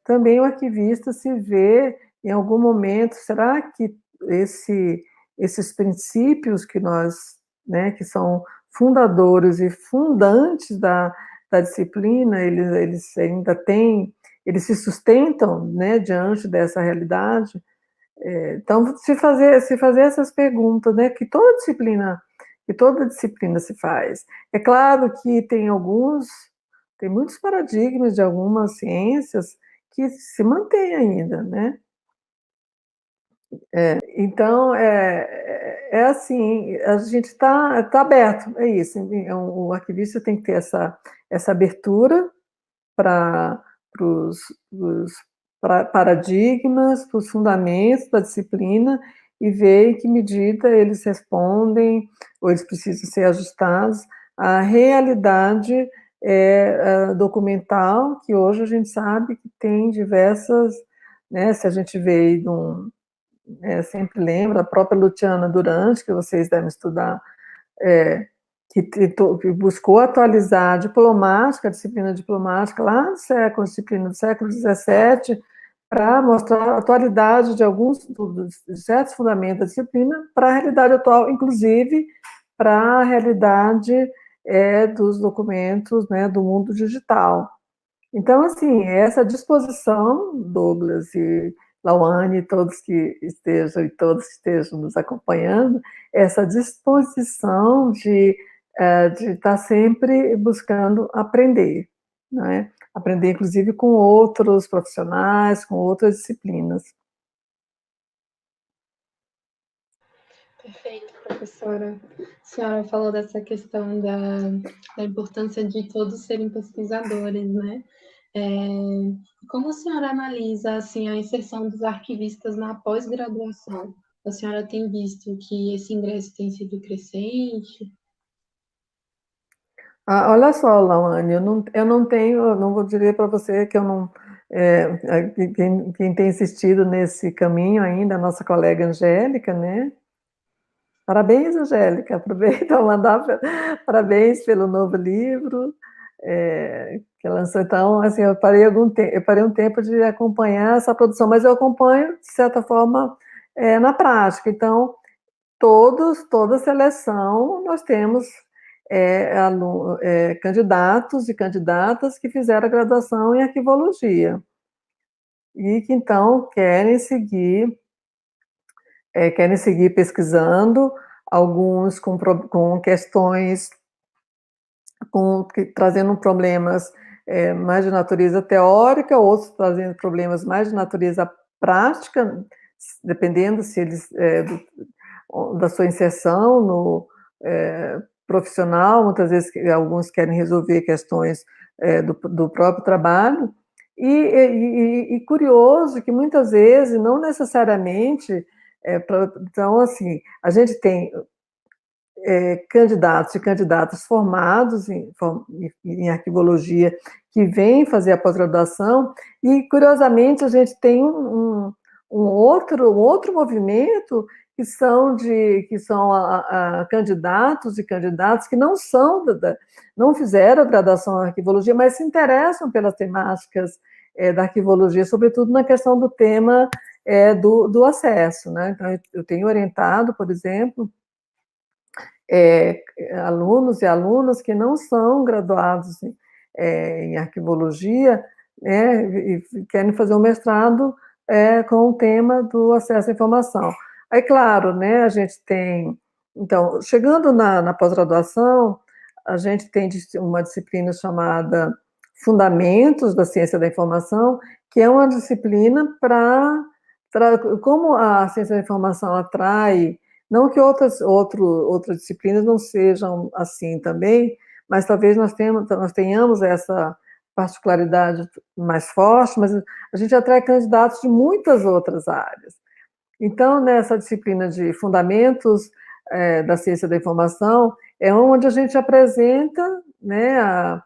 também o arquivista se vê em algum momento, será que esses princípios que nós, né, que são fundadores e fundantes da disciplina, eles ainda têm, eles se sustentam, né, diante dessa realidade? Então, se fazer essas perguntas, né, que toda disciplina se faz. É claro que tem muitos paradigmas de algumas ciências que se mantêm ainda, né? Então, assim, a gente tá aberto, é isso. O arquivista tem que ter essa abertura para os paradigmas, para os fundamentos da disciplina e ver em que medida eles respondem ou eles precisam ser ajustados à realidade documental, que hoje a gente sabe que tem diversas, né, se a gente vê sempre lembra a própria Luciana Durante, que vocês devem estudar, que buscou atualizar a disciplina diplomática lá no século, disciplina do século XVII, para mostrar a atualidade de certos fundamentos da disciplina para a realidade atual, inclusive para a realidade dos documentos, né, do mundo digital. Então, assim, essa disposição, Douglas e Lauane, e todos e todos que estejam nos acompanhando, essa disposição de estar sempre buscando aprender, né? Aprender, inclusive, com outros profissionais, com outras disciplinas. Perfeito, professora. A senhora falou dessa questão da importância de todos serem pesquisadores, né? Como a senhora analisa assim, a inserção dos arquivistas na pós-graduação? A senhora tem visto que esse ingresso tem sido crescente? Olha só, Lawane, eu não tenho, eu não vou dizer para você que eu não. Quem tem insistido nesse caminho ainda, a nossa colega Angélica, né? Parabéns, Angélica, aproveito para mandar parabéns pelo novo livro que lançou. Então, assim, eu parei um tempo de acompanhar essa produção, mas eu acompanho, de certa forma, na prática. Então, toda seleção, nós temos candidatos e candidatas que fizeram a graduação em arquivologia. e que então querem seguir pesquisando, alguns com questões, trazendo problemas mais de natureza teórica, outros trazendo problemas mais de natureza prática, dependendo se eles da sua inserção no profissional. Muitas vezes alguns querem resolver questões do próprio trabalho, e curioso que muitas vezes, não necessariamente, então, assim, a gente tem candidatos e candidatas formados em arquivologia que vêm fazer a pós-graduação, e, curiosamente, a gente tem um outro movimento que são candidatos e candidatas que não fizeram a graduação em arquivologia, mas se interessam pelas temáticas da arquivologia, sobretudo na questão do tema do acesso, né? Então, eu tenho orientado, por exemplo, alunos e alunas que não são graduados em arquivologia, né, e querem fazer um mestrado com o tema do acesso à informação. Aí, claro, né, a gente tem... Então, chegando na pós-graduação, a gente tem uma disciplina chamada Fundamentos da Ciência da Informação, que é uma disciplina como a ciência da informação atrai, não que outras disciplinas não sejam assim também, mas talvez nós tenhamos essa particularidade mais forte, mas a gente atrai candidatos de muitas outras áreas. Então, nessa disciplina de Fundamentos da Ciência da Informação, é onde a gente apresenta, né, a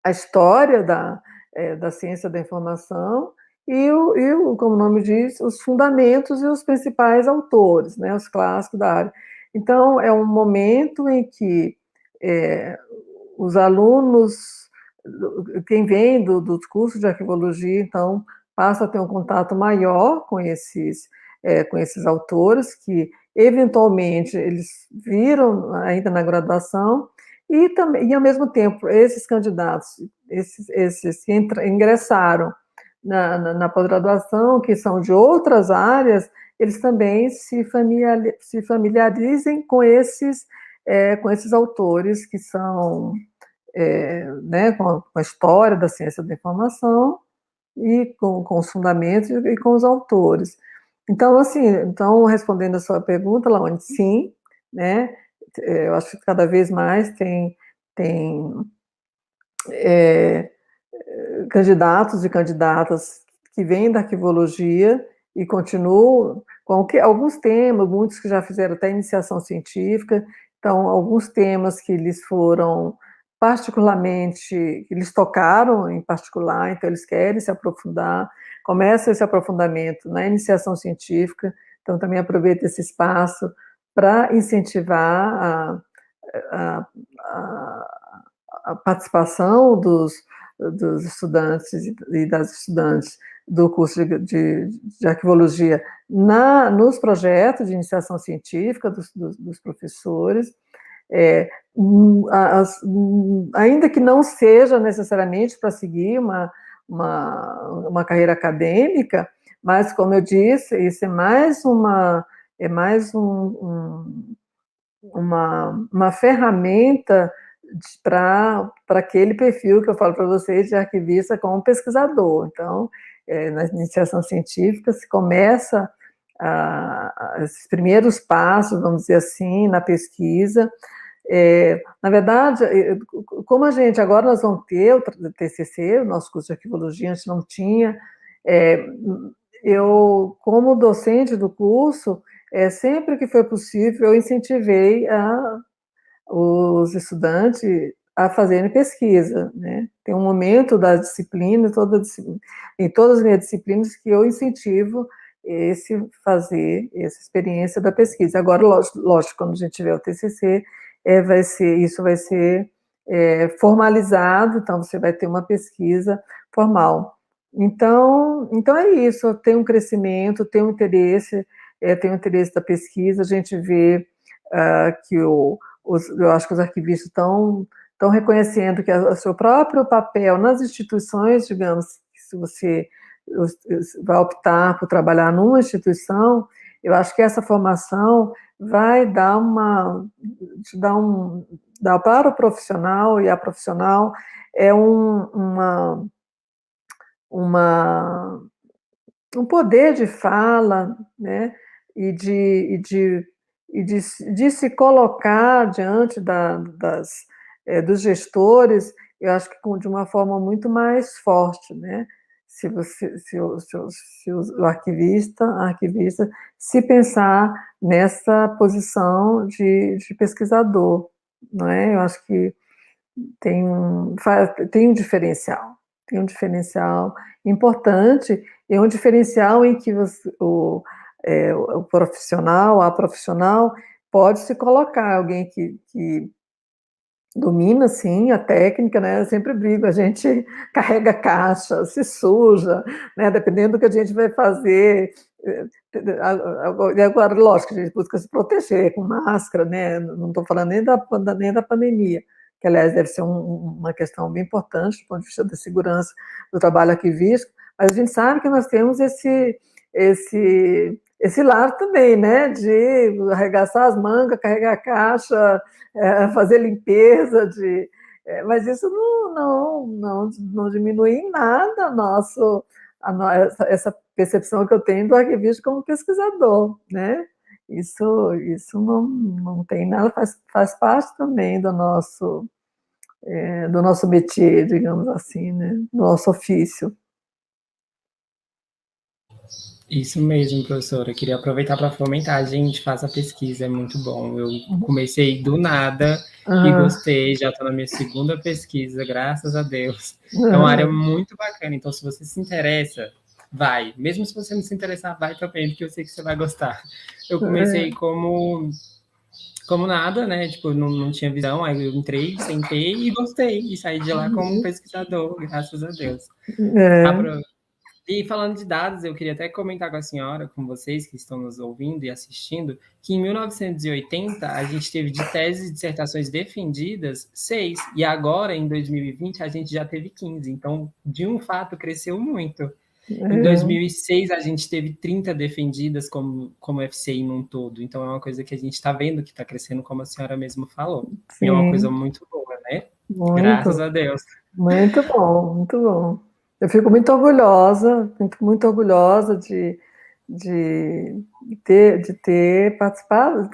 história da ciência da informação e, como o nome diz, os fundamentos e os principais autores, né, os clássicos da área. Então, é um momento em que os alunos, quem vem dos cursos de arquivologia, então, passa a ter um contato maior com esses autores, que, eventualmente, eles viram ainda na graduação, e ao mesmo tempo, esses candidatos, esses que ingressaram na pós-graduação, que são de outras áreas, eles também se familiarizem com esses autores que são, né, com a história da ciência da informação e com os fundamentos e com os autores. Então, assim, respondendo a sua pergunta, Laone, sim, né, eu acho que cada vez mais tem candidatos e candidatas que vêm da arquivologia e continuam com alguns temas, muitos que já fizeram até iniciação científica, então, alguns temas que eles foram particularmente, que eles tocaram em particular, então eles querem se aprofundar, começa esse aprofundamento na iniciação científica, então também aproveita esse espaço para incentivar a participação dos estudantes e das estudantes do curso de arquivologia nos projetos de iniciação científica dos professores, ainda que não seja necessariamente para seguir uma carreira acadêmica, mas, como eu disse, isso é mais uma ferramenta para aquele perfil que eu falo para vocês de arquivista como pesquisador. Então, na iniciação científica se começa esses primeiros passos, vamos dizer assim, na pesquisa. Na verdade, como agora nós vamos ter o TCC, o nosso curso de arquivologia, antes não tinha, eu, como docente do curso, sempre que foi possível, eu incentivei os estudantes a fazerem pesquisa, né? Tem um momento da disciplina, em todas as minhas disciplinas, que eu incentivo fazer essa experiência da pesquisa. Agora, lógico, quando a gente tiver o TCC, isso vai ser formalizado, então você vai ter uma pesquisa formal. Então é isso, tem um crescimento, tem um interesse da pesquisa, a gente vê que eu acho que os arquivistas estão reconhecendo que o seu próprio papel nas instituições, digamos, se você vai optar por trabalhar numa instituição, eu acho que essa formação vai dar para o profissional e a profissional um poder de fala, né, e de se colocar diante dos gestores, eu acho que de uma forma muito mais forte, né? Se o arquivista, a arquivista, se pensar nessa posição de pesquisador, não é? Eu acho que tem um diferencial importante, e um diferencial em que o profissional, a profissional, pode se colocar, alguém que domina, sim, a técnica, né? Eu sempre brigo, a gente carrega caixa, se suja, né? Dependendo do que a gente vai fazer. E agora, lógico, a gente busca se proteger com máscara, né? Não estou falando nem da pandemia, que, aliás, deve ser uma questão bem importante do ponto de vista da segurança do trabalho arquivístico, mas a gente sabe que nós temos esse lado também, né? De arregaçar as mangas, carregar a caixa, fazer limpeza, mas isso não diminui em nada essa percepção que eu tenho do arquivista como pesquisador, né? Isso não tem nada, faz parte também do nosso métier, digamos assim, né? Do nosso ofício. Isso mesmo, professora. Eu queria aproveitar para fomentar. Gente, faça a pesquisa, é muito bom. Eu comecei do nada e gostei. Já estou na minha segunda pesquisa, graças a Deus. É uma área muito bacana. Então, se você se interessa, vai. Mesmo se você não se interessar, vai também, porque eu sei que você vai gostar. Eu comecei como nada, né? Tipo, não tinha visão. Aí eu entrei, sentei e gostei. E saí de lá como pesquisador, graças a Deus. E falando de dados, eu queria até comentar com a senhora, com vocês que estão nos ouvindo e assistindo, que em 1980 a gente teve de teses e dissertações defendidas 6, e agora, em 2020, a gente já teve 15. Então, de um fato, cresceu muito. Em 2006, a gente teve 30 defendidas como FCI num todo. Então, é uma coisa que a gente está vendo que está crescendo, como a senhora mesmo falou. Sim. E é uma coisa muito boa, né? Muito, graças a Deus. Muito bom, muito bom. Eu fico muito orgulhosa de ter participado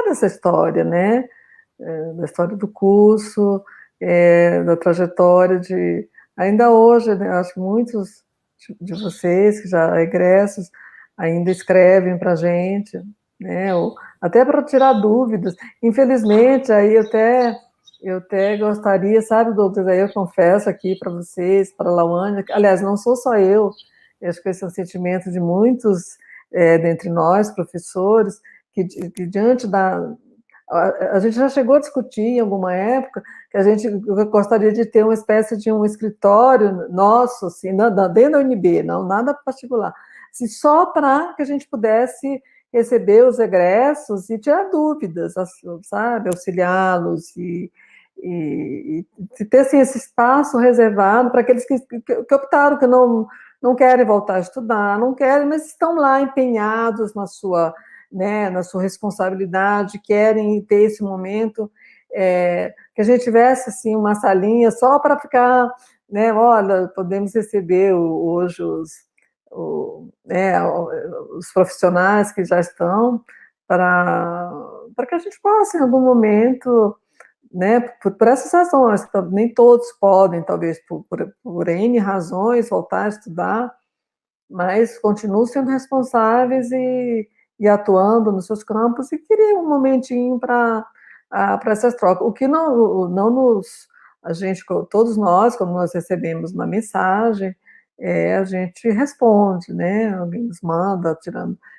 dessa história, né? Da história do curso, da trajetória ainda hoje, né? Acho que muitos de vocês que já egressos ainda escrevem para a gente, né? Ou até para tirar dúvidas. Infelizmente, aí eu até gostaria, sabe, Douglas, aí eu confesso aqui para vocês, para a Lauane, aliás, não sou só eu acho que esse é um sentimento de muitos dentre nós, professores, que diante a gente já chegou a discutir em alguma época que a gente gostaria de ter uma espécie de um escritório nosso, assim, dentro da UNB, não nada particular, assim, só para que a gente pudesse receber os egressos e tirar dúvidas, sabe, auxiliá-los e ter assim, esse espaço reservado para aqueles que optaram, que não querem voltar a estudar, não querem, mas estão lá empenhados na sua responsabilidade, querem ter esse momento, que a gente tivesse assim, uma salinha só para ficar, né, olha, podemos receber hoje os profissionais que já estão, para que a gente possa, em algum momento, né, por essas razões, nem todos podem, talvez por N razões, voltar a estudar, mas continuam sendo responsáveis e atuando nos seus campos, e queria um momentinho para essas trocas. O que todos nós, quando nós recebemos uma mensagem, a gente responde, né? Alguém nos manda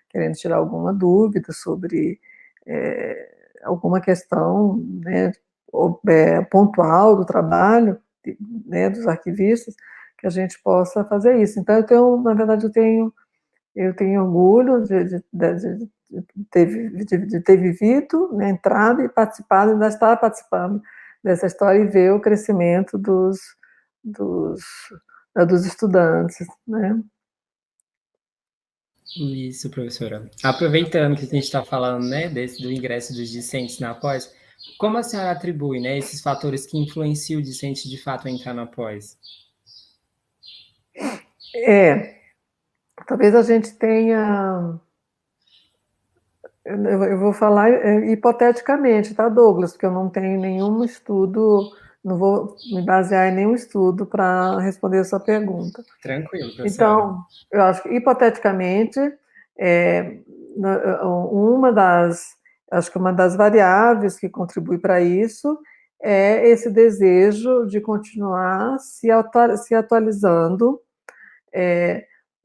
querendo tirar alguma dúvida sobre alguma questão, né, pontual do trabalho, né, dos arquivistas, que a gente possa fazer isso. Então, na verdade, eu tenho orgulho de ter vivido, né, entrado e participado, ainda estar participando dessa história e ver o crescimento dos estudantes, né? Isso, professora. Aproveitando que a gente está falando, né, do ingresso dos discentes na pós, como a senhora atribui, né, esses fatores que influenciam o discente de fato a entrar na pós? Talvez a gente tenha... Eu vou falar hipoteticamente, tá, Douglas? Porque eu não tenho nenhum estudo, não vou me basear em nenhum estudo para responder a sua pergunta. Tranquilo, professora. Então, eu acho que, hipoteticamente, é, acho que uma das variáveis que contribui para isso é esse desejo de continuar se atualizando,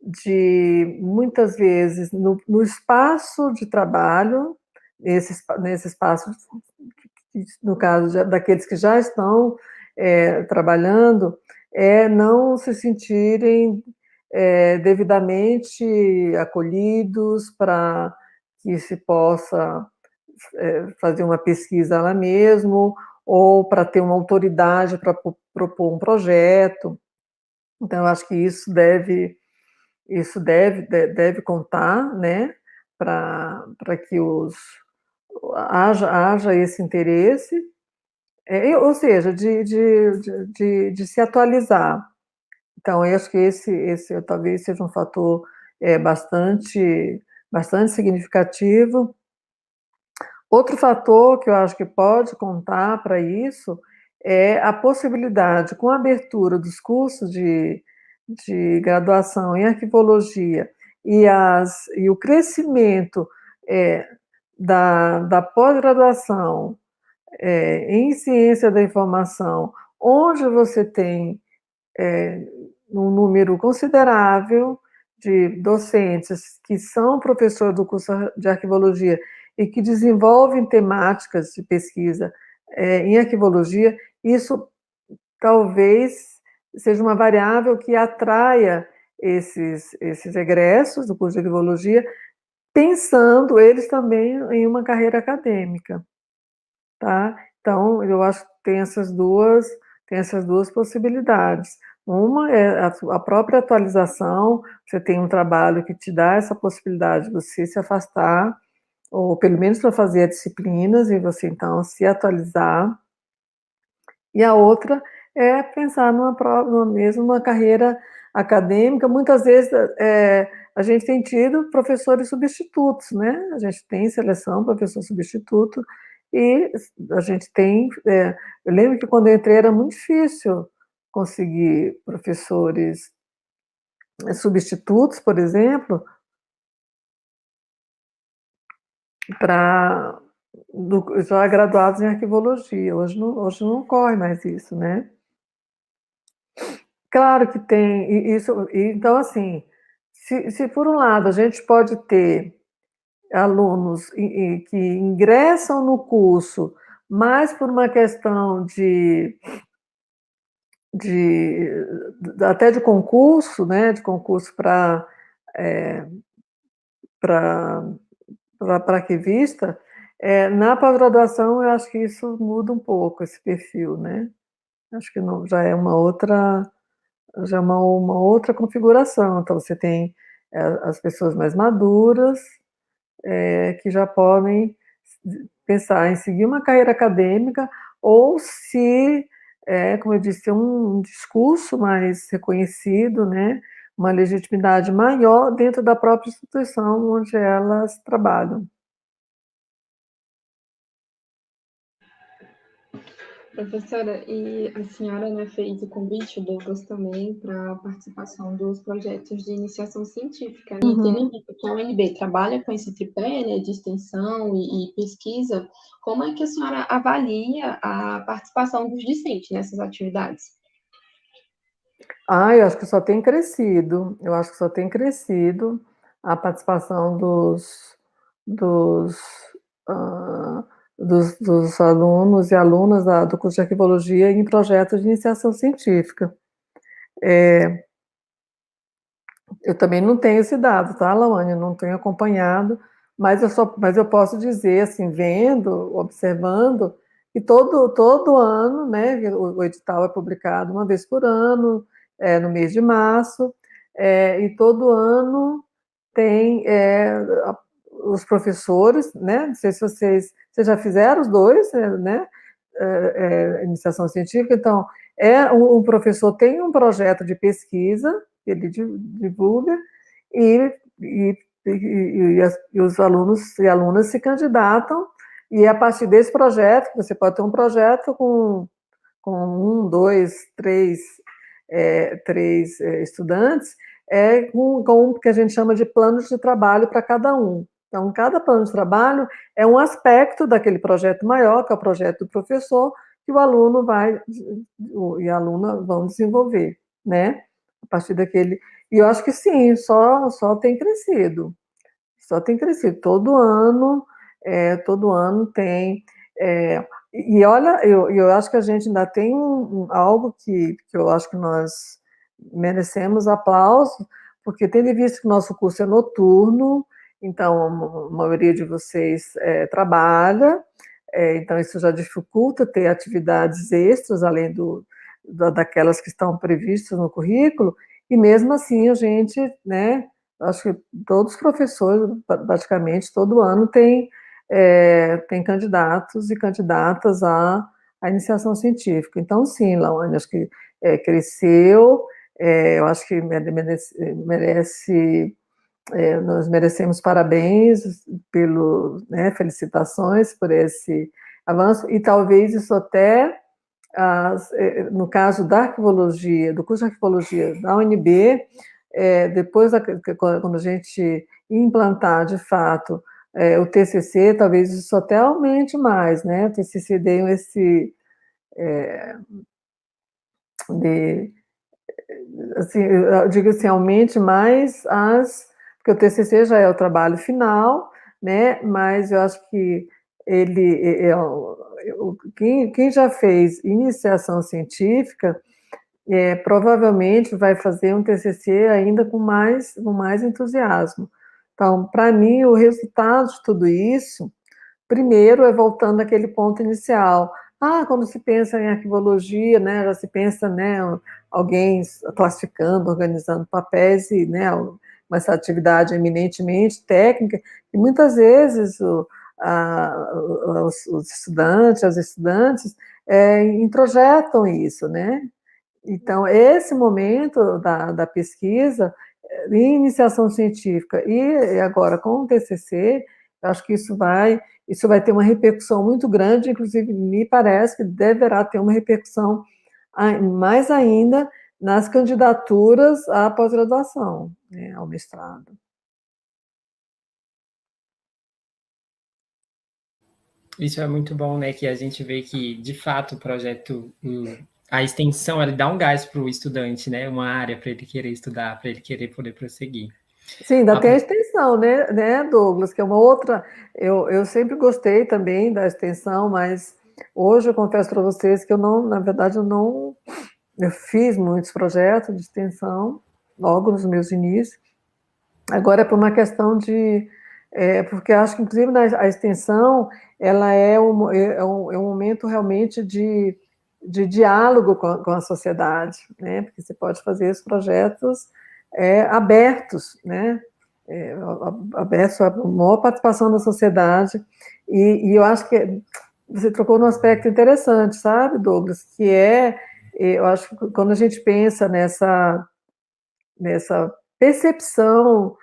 de muitas vezes no espaço de trabalho, nesse espaço, no caso daqueles que já estão trabalhando, não se sentirem devidamente acolhidos para que se possa fazer uma pesquisa lá mesmo, ou para ter uma autoridade para propor um projeto. Então, eu acho que deve contar, né, para que haja esse interesse, ou seja, de se atualizar. Então, eu acho que esse talvez seja um fator bastante significativo. Outro fator que eu acho que pode contar para isso é a possibilidade, com a abertura dos cursos de graduação em arquivologia e o crescimento da pós-graduação em ciência da informação, onde você tem um número considerável de docentes que são professores do curso de arquivologia e que desenvolvem temáticas de pesquisa em arquivologia, isso talvez seja uma variável que atraia esses egressos do curso de arquivologia, pensando eles também em uma carreira acadêmica, tá? Então, eu acho que tem essas duas possibilidades. Uma é a própria atualização, você tem um trabalho que te dá essa possibilidade de você se afastar, ou pelo menos para fazer as disciplinas, e você então se atualizar. E a outra é pensar numa carreira acadêmica. Muitas vezes a gente tem tido professores substitutos, né? A gente tem seleção professor substituto, e a gente tem... eu lembro que quando eu entrei era muito difícil conseguir professores substitutos, por exemplo, para já graduados em arquivologia. Hoje não ocorre mais isso, né? Claro que tem isso. Então, assim, se por um lado a gente pode ter alunos que ingressam no curso mais por uma questão até de concurso, né, de concurso para arquivista, na pós-graduação eu acho que isso muda um pouco esse perfil, né? Acho que não, já é uma outra configuração. Então, você tem as pessoas mais maduras, que já podem pensar em seguir uma carreira acadêmica, ou se, como eu disse, ter um discurso mais reconhecido, né, uma legitimidade maior dentro da própria instituição onde elas trabalham. Professora, e a senhora, né, fez o convite, o Douglas também, para a participação dos projetos de iniciação científica. E tendo visto que a UNB trabalha com esse tripé, né, de extensão e pesquisa, como é que a senhora avalia a participação dos discentes nessas atividades? Eu acho que só tem crescido. Eu acho que só tem crescido a participação dos, ah, dos alunos e alunas do curso de arquivologia em projetos de iniciação científica. Eu também não tenho esse dado, tá, Lawane? Eu não tenho acompanhado, mas eu posso dizer, assim, vendo, observando, que todo ano, né, o edital é publicado uma vez por ano, no mês de março, e todo ano tem os professores, né? Não sei se vocês já fizeram os dois, né? Iniciação científica, então, um professor tem um projeto de pesquisa, ele divulga, e os alunos e alunas se candidatam, e a partir desse projeto, você pode ter um projeto com um, dois, três estudantes, com o que a gente chama de planos de trabalho para cada um. Então, cada plano de trabalho é um aspecto daquele projeto maior, que é o projeto do professor, que o aluno e a aluna vão desenvolver, né? A partir daquele. E eu acho que sim, só tem crescido. Só tem crescido. Todo ano tem. E olha, eu acho que a gente ainda tem algo que eu acho que nós merecemos aplauso, porque tendo em vista que o nosso curso é noturno, então a maioria de vocês trabalha, então isso já dificulta ter atividades extras, além daquelas que estão previstas no currículo, e mesmo assim a gente, né, acho que todos os professores, praticamente todo ano, tem candidatos e candidatas à iniciação científica. Então, sim, Lawane, acho que cresceu, eu acho que nós merecemos parabéns né, felicitações por esse avanço, e talvez isso até, no caso da arquivologia, do curso de arquivologia da UNB, depois, quando a gente implantar, de fato, o TCC, talvez isso até aumente mais, né? O TCC deu assim, eu digo assim, aumente mais porque o TCC já é o trabalho final, né? Mas eu acho que quem já fez iniciação científica provavelmente vai fazer um TCC ainda com mais entusiasmo. Então, para mim, o resultado de tudo isso, primeiro, é voltando àquele ponto inicial. Quando se pensa em arquivologia, né, já se pensa, né, alguém classificando, organizando papéis, e, né, essa atividade eminentemente técnica, e muitas vezes os estudantes, as estudantes, introjetam isso, né? Então, esse momento da pesquisa, em iniciação científica, e agora com o TCC, eu acho que isso vai ter uma repercussão muito grande, inclusive me parece que deverá ter uma repercussão mais ainda nas candidaturas à pós-graduação, né, ao mestrado. Isso é muito bom, né? Que a gente vê que, de fato, o projeto, a extensão, ela dá um gás para o estudante, né? Uma área para ele querer estudar, para ele querer poder prosseguir. Sim, ainda tem a extensão, né, Douglas, que é uma outra. Eu sempre gostei também da extensão, mas hoje eu confesso para vocês que na verdade, eu fiz muitos projetos de extensão logo nos meus inícios. Agora é por uma questão porque acho que, inclusive, a extensão, ela é um momento realmente de diálogo com a sociedade, né? Porque você pode fazer os projetos abertos, né? Abertos à maior participação da sociedade, e eu acho que você trocou num aspecto interessante, sabe, Douglas, que eu acho que quando a gente pensa nessa percepção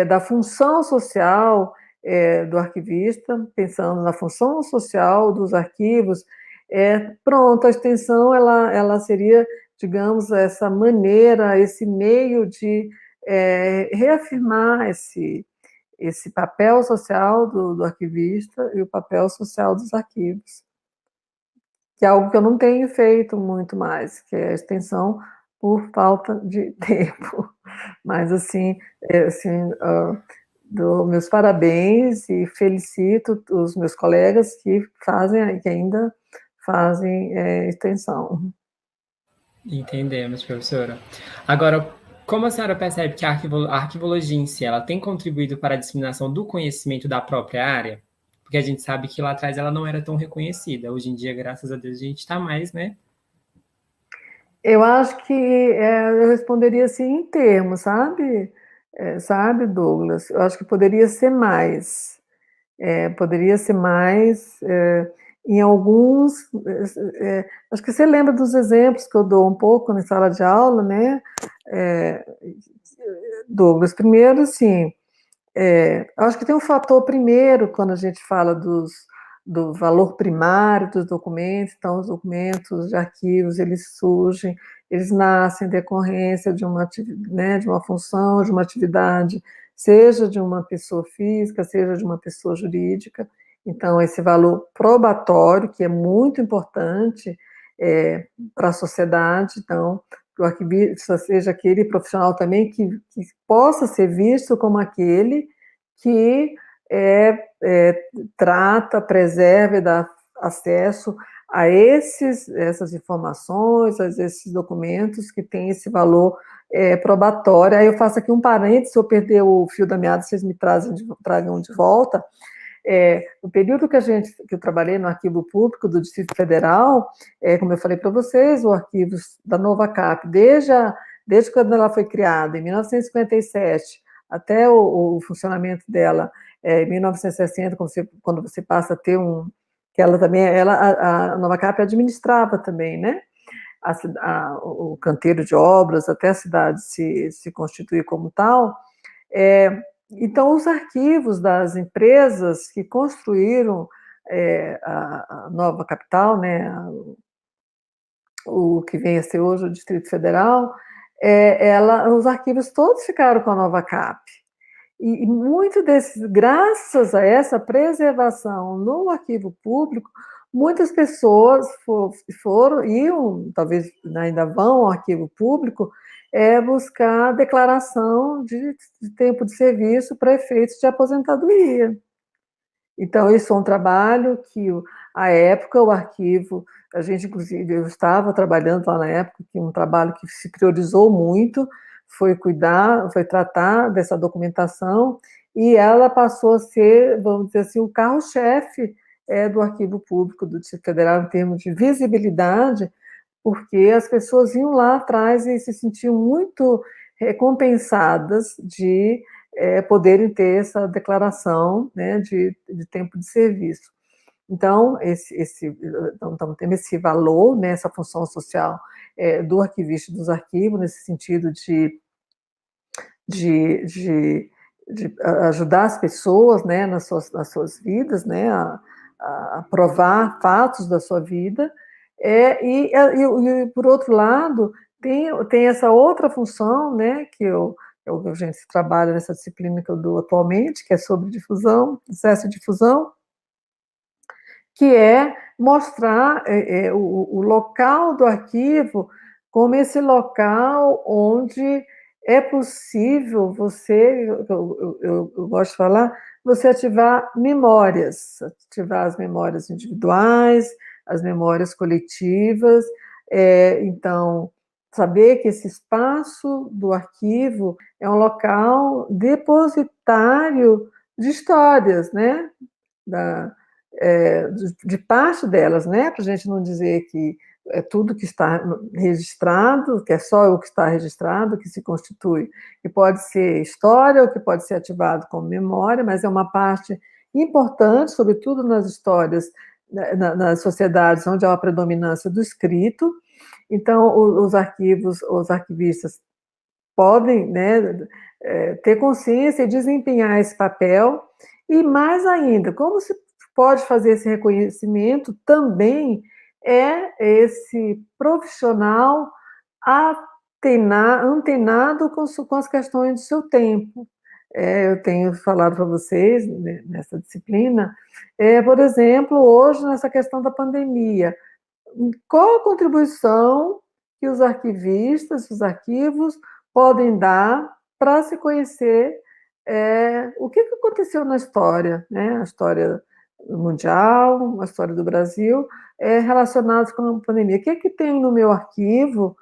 da função social do arquivista, pensando na função social dos arquivos, pronto, a extensão ela seria, digamos, essa maneira, esse meio de reafirmar esse papel social do arquivista e o papel social dos arquivos, que é algo que eu não tenho feito muito mais, que é a extensão por falta de tempo. Mas, assim, dou meus parabéns e felicito os meus colegas que ainda fazem extensão. Entendemos, professora. Agora, como a senhora percebe que a arquivologia em si, ela tem contribuído para a disseminação do conhecimento da própria área? Porque a gente sabe que lá atrás ela não era tão reconhecida. Hoje em dia, graças a Deus, a gente está mais, né? Eu acho que eu responderia assim em termos, sabe? Sabe, Douglas? Eu acho que poderia ser mais. Poderia ser mais em alguns. Acho que você lembra dos exemplos que eu dou um pouco na sala de aula, né? É, Douglas, primeiro, sim, acho que tem um fator primeiro quando a gente fala do valor primário dos documentos. Então, os documentos de arquivos, eles surgem, eles nascem em decorrência de né, de uma função, de uma atividade, seja de uma pessoa física, seja de uma pessoa jurídica. Então, esse valor probatório, que é muito importante para a sociedade, então, que o arquivista seja aquele profissional também que possa ser visto como aquele que trata, preserva e dá acesso a essas informações, a esses documentos que têm esse valor probatório. Aí eu faço aqui um parênteses, se eu perder o fio da meada, vocês me tragam de volta. No período que eu trabalhei no Arquivo Público do Distrito Federal, como eu falei para vocês, o arquivo da Nova Cap, desde quando ela foi criada, em 1957, até o funcionamento dela em 1960, quando você passa a ter que ela também, a Nova Cap administrava também, né? O canteiro de obras, até a cidade se constituir como tal. Então, os arquivos das empresas que construíram a nova capital, né, o que vem a ser hoje o Distrito Federal, os arquivos todos ficaram com a nova CAP. E muito desses, graças a essa preservação no arquivo público, muitas pessoas iam, talvez ainda vão ao arquivo público, buscar declaração de tempo de serviço para efeitos de aposentadoria. Então, isso é um trabalho que, à época, o arquivo, a gente, inclusive, eu estava trabalhando lá na época, que um trabalho que se priorizou muito foi tratar dessa documentação, e ela passou a ser, vamos dizer assim, o carro-chefe do arquivo público do Distrito Federal em termos de visibilidade, porque as pessoas iam lá atrás e se sentiam muito recompensadas de poderem ter essa declaração, né, de tempo de serviço. Então, então temos esse valor, né, essa função social do arquivista dos arquivos, nesse sentido de, de, de ajudar as pessoas, né, nas suas vidas, né, a provar fatos da sua vida, e, por outro lado, tem essa outra função, né, que a gente trabalha nessa disciplina que eu dou atualmente, que é sobre difusão, acesso e difusão, que é mostrar o local do arquivo como esse local onde é possível você, eu gosto de falar, você ativar as memórias individuais, as memórias coletivas. Então, saber que esse espaço do arquivo é um local depositário de histórias, né? De parte delas, né? Para a gente não dizer que é tudo que está registrado, que é só o que está registrado, que se constitui, que pode ser história ou que pode ser ativado como memória, mas é uma parte importante, sobretudo nas histórias, nas sociedades onde há uma predominância do escrito. Então, os arquivistas podem, né, ter consciência e desempenhar esse papel, e mais ainda, como se pode fazer esse reconhecimento também esse profissional antenado com as questões do seu tempo. Eu tenho falado para vocês, né, nessa disciplina, por exemplo, hoje, nessa questão da pandemia, qual a contribuição que os arquivistas, os arquivos, podem dar para se conhecer o que aconteceu na história, né? A história mundial, a história do Brasil, relacionados com a pandemia. O que tem no meu arquivo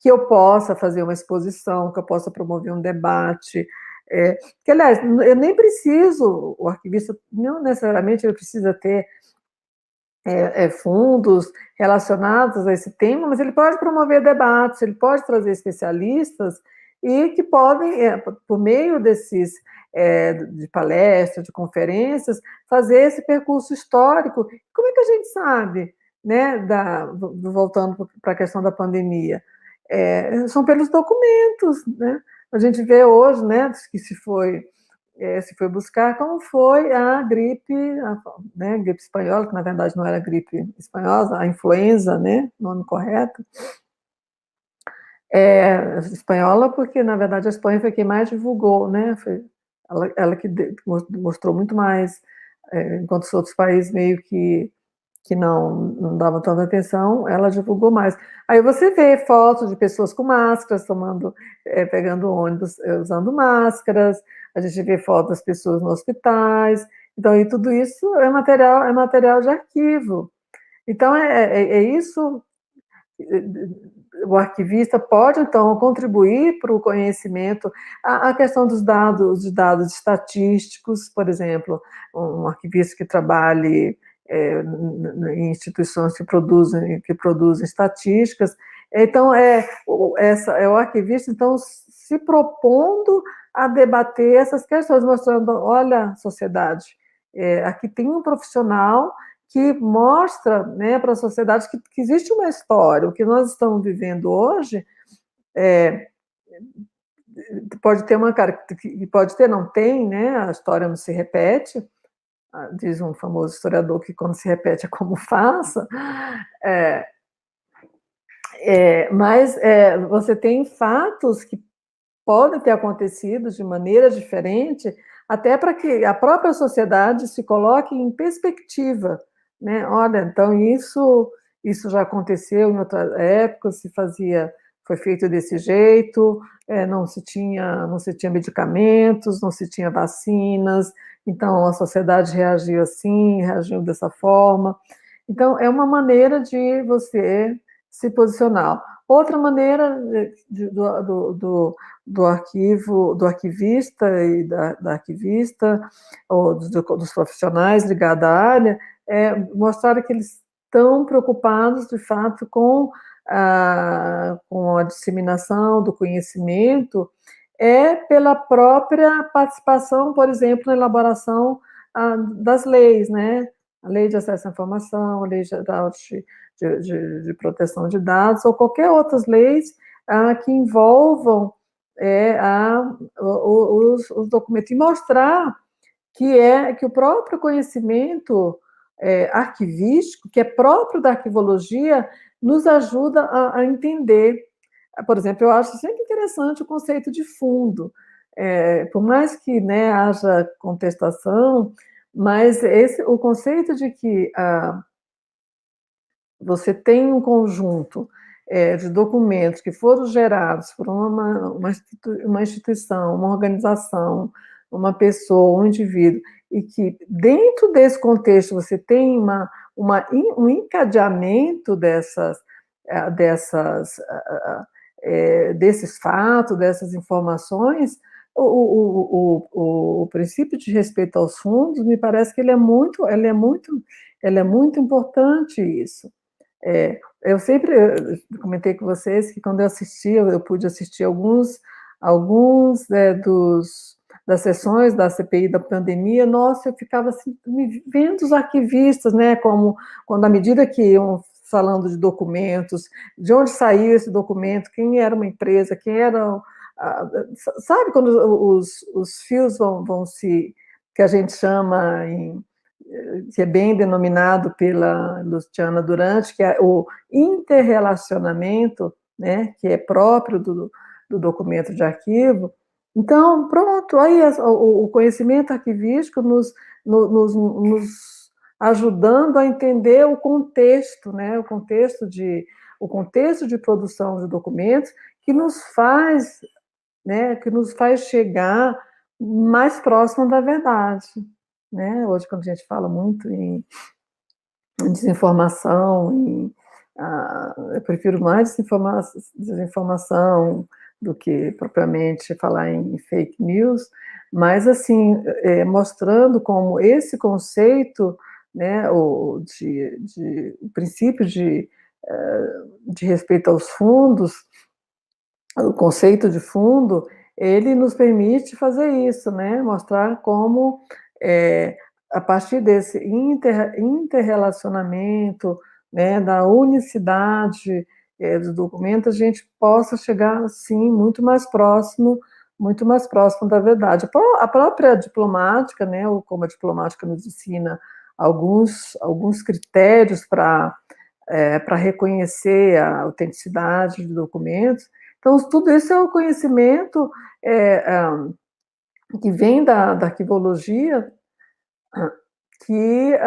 que eu possa fazer uma exposição, que eu possa promover um debate? Que, aliás, eu nem preciso, o arquivista não necessariamente ele precisa ter fundos relacionados a esse tema, mas ele pode promover debates, ele pode trazer especialistas e que podem, por meio desses, de palestras, de conferências, fazer esse percurso histórico. Como é que a gente sabe, né, voltando para a questão da pandemia? São pelos documentos, né? A gente vê hoje, né, que se foi buscar como foi a gripe, né, gripe espanhola, que na verdade não era gripe espanhola, a influenza, né, nome correto, espanhola, porque na verdade a Espanha foi quem mais divulgou, né, foi ela que mostrou muito mais, enquanto os outros países meio que não davam tanta atenção, ela divulgou mais. Aí você vê fotos de pessoas com máscaras, pegando ônibus, usando máscaras, a gente vê fotos das pessoas nos hospitais, então, e tudo isso é material de arquivo. Então, isso, o arquivista pode, então, contribuir para o conhecimento, a questão dos dados estatísticos, por exemplo, um arquivista que trabalhe em instituições que produzem estatísticas. Então, o arquivista, então, se propondo a debater essas questões, mostrando, olha, sociedade, aqui tem um profissional que mostra, né, para a sociedade que existe uma história. O que nós estamos vivendo hoje pode ter pode ter, não tem, né, a história não se repete, diz um famoso historiador que quando se repete é como faça, mas você tem fatos que podem ter acontecido de maneira diferente, até para que a própria sociedade se coloque em perspectiva, né? Olha, então isso já aconteceu em outras épocas, foi feito desse jeito, não se tinha medicamentos, não se tinha vacinas, então a sociedade reagiu assim, reagiu dessa forma. Então, é uma maneira de você se posicionar. Outra maneira do arquivista e da arquivista, ou dos profissionais ligados à área, mostrar que eles estão preocupados, de fato, com a disseminação do conhecimento, pela própria participação, por exemplo, na elaboração das leis, né? A lei de acesso à informação, a lei geral de proteção de dados, ou qualquer outras leis que envolvam os documentos, e mostrar que o próprio conhecimento arquivístico, que é próprio da arquivologia, nos ajuda a entender. Por exemplo, eu acho sempre interessante o conceito de fundo. Por mais que, né, haja contestação, mas o conceito de que você tem um conjunto de documentos que foram gerados por uma instituição, uma organização, uma pessoa, um indivíduo, e que dentro desse contexto você tem um encadeamento desses fatos, dessas informações. O princípio de respeito aos fundos, me parece que ele é muito importante, isso. Eu comentei com vocês que quando eu pude assistir alguns das sessões da CPI da pandemia, nossa, eu ficava assim, vendo os arquivistas, né, como quando à medida que iam falando de documentos, de onde saiu esse documento, quem era uma empresa, quem era... sabe quando os fios vão se... que a gente chama que é bem denominado pela Luciana Durante, que é o interrelacionamento, né, que é próprio do documento de arquivo. Então, pronto, aí o conhecimento arquivístico nos ajudando a entender o contexto, né, o contexto de produção de documentos, que nos faz chegar mais próximo da verdade, né? Hoje, quando a gente fala muito em desinformação, eu prefiro mais desinformação do que propriamente falar em fake news, mas assim, mostrando como esse conceito né, o princípio de respeito aos fundos, o conceito de fundo, ele nos permite fazer isso, né, mostrar como, a partir desse interrelacionamento, né, da unicidade do documento, a gente possa chegar, sim, muito mais próximo da verdade. A própria diplomática, né, ou como a diplomática nos ensina alguns critérios para reconhecer a autenticidade de documentos. Então, tudo isso é o conhecimento que vem da arquivologia, que,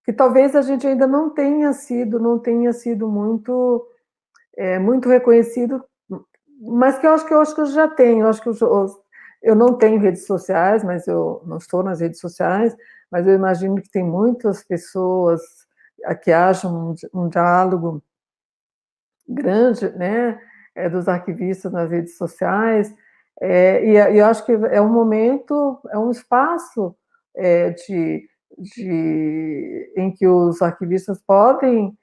que talvez a gente ainda não tenha sido muito reconhecido, mas que eu acho que eu já tenho. Eu acho que eu não tenho redes sociais, mas eu não estou nas redes sociais, mas eu imagino que tem muitas pessoas que haja um diálogo grande, né, dos arquivistas nas redes sociais, e eu acho que é um momento, é um espaço em que os arquivistas podem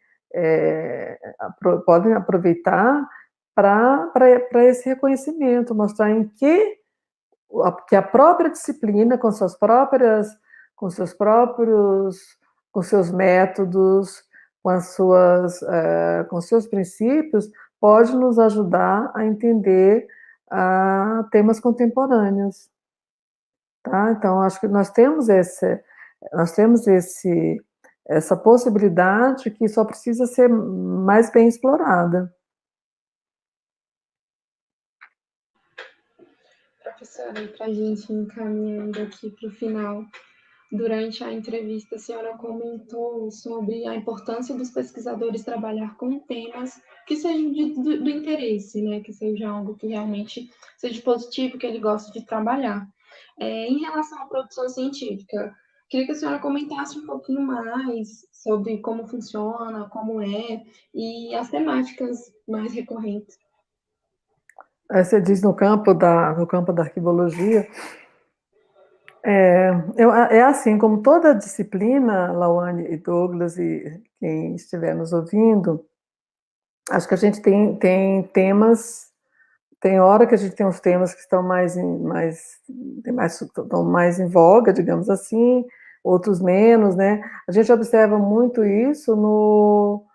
aproveitar para esse reconhecimento, mostrar em que a própria disciplina, com seus próprios, com seus métodos, com seus princípios, pode nos ajudar a entender temas contemporâneos, tá? Então, acho que nós temos essa possibilidade que só precisa ser mais bem explorada. Professora, e para a gente encaminhando aqui para o final, durante a entrevista, a senhora comentou sobre a importância dos pesquisadores trabalhar com temas que sejam do interesse, né? Que seja algo que realmente seja positivo, que ele goste de trabalhar. Em relação à produção científica, queria que a senhora comentasse um pouquinho mais sobre como funciona, como é, e as temáticas mais recorrentes. Você diz no campo da arquivologia. É assim, como toda disciplina, Lauane e Douglas e quem estiver nos ouvindo, acho que a gente tem temas, tem hora que a gente tem uns temas que estão estão mais em voga, digamos assim, outros menos, né? A gente observa muito isso no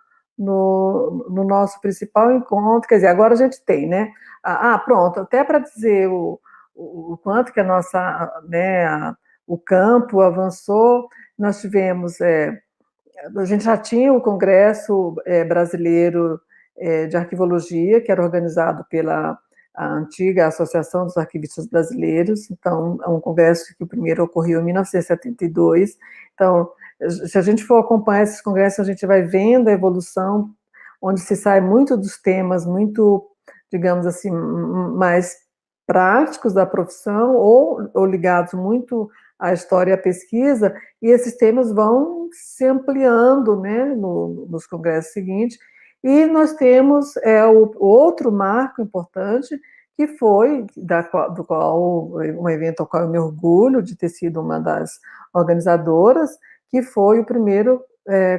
nosso principal encontro, quer dizer, agora a gente tem, né? Pronto, até para dizer o quanto que o campo avançou, nós tivemos, a gente já tinha o Congresso Brasileiro de Arquivologia, que era organizado pela a antiga Associação dos Arquivistas Brasileiros. Então, é um congresso que o primeiro ocorreu em 1972. Então, se a gente for acompanhar esses congressos, a gente vai vendo a evolução, onde se sai muito dos temas muito, digamos assim, mais práticos da profissão, ou ligados muito à história e à pesquisa, e esses temas vão se ampliando, né, nos congressos seguintes. E nós temos o outro marco importante, que foi, do qual, um evento ao qual eu me orgulho de ter sido uma das organizadoras, que foi o primeiro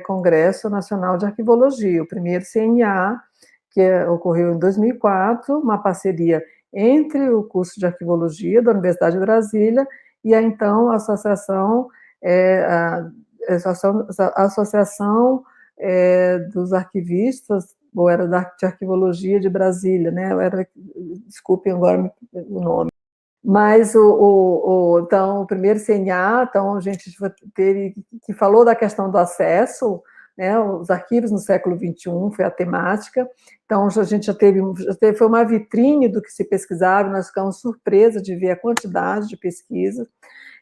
Congresso Nacional de Arquivologia, o primeiro CNA, que ocorreu em 2004, uma parceria entre o curso de Arquivologia da Universidade de Brasília e a então Associação dos Arquivistas, ou era de Arquivologia de Brasília, né? Desculpem agora o nome. Mas então, o primeiro CNA, então a gente teve, que falou da questão do acesso, né, os arquivos no século XXI, foi a temática. Então, a gente foi uma vitrine do que se pesquisava, nós ficamos surpresos de ver a quantidade de pesquisas.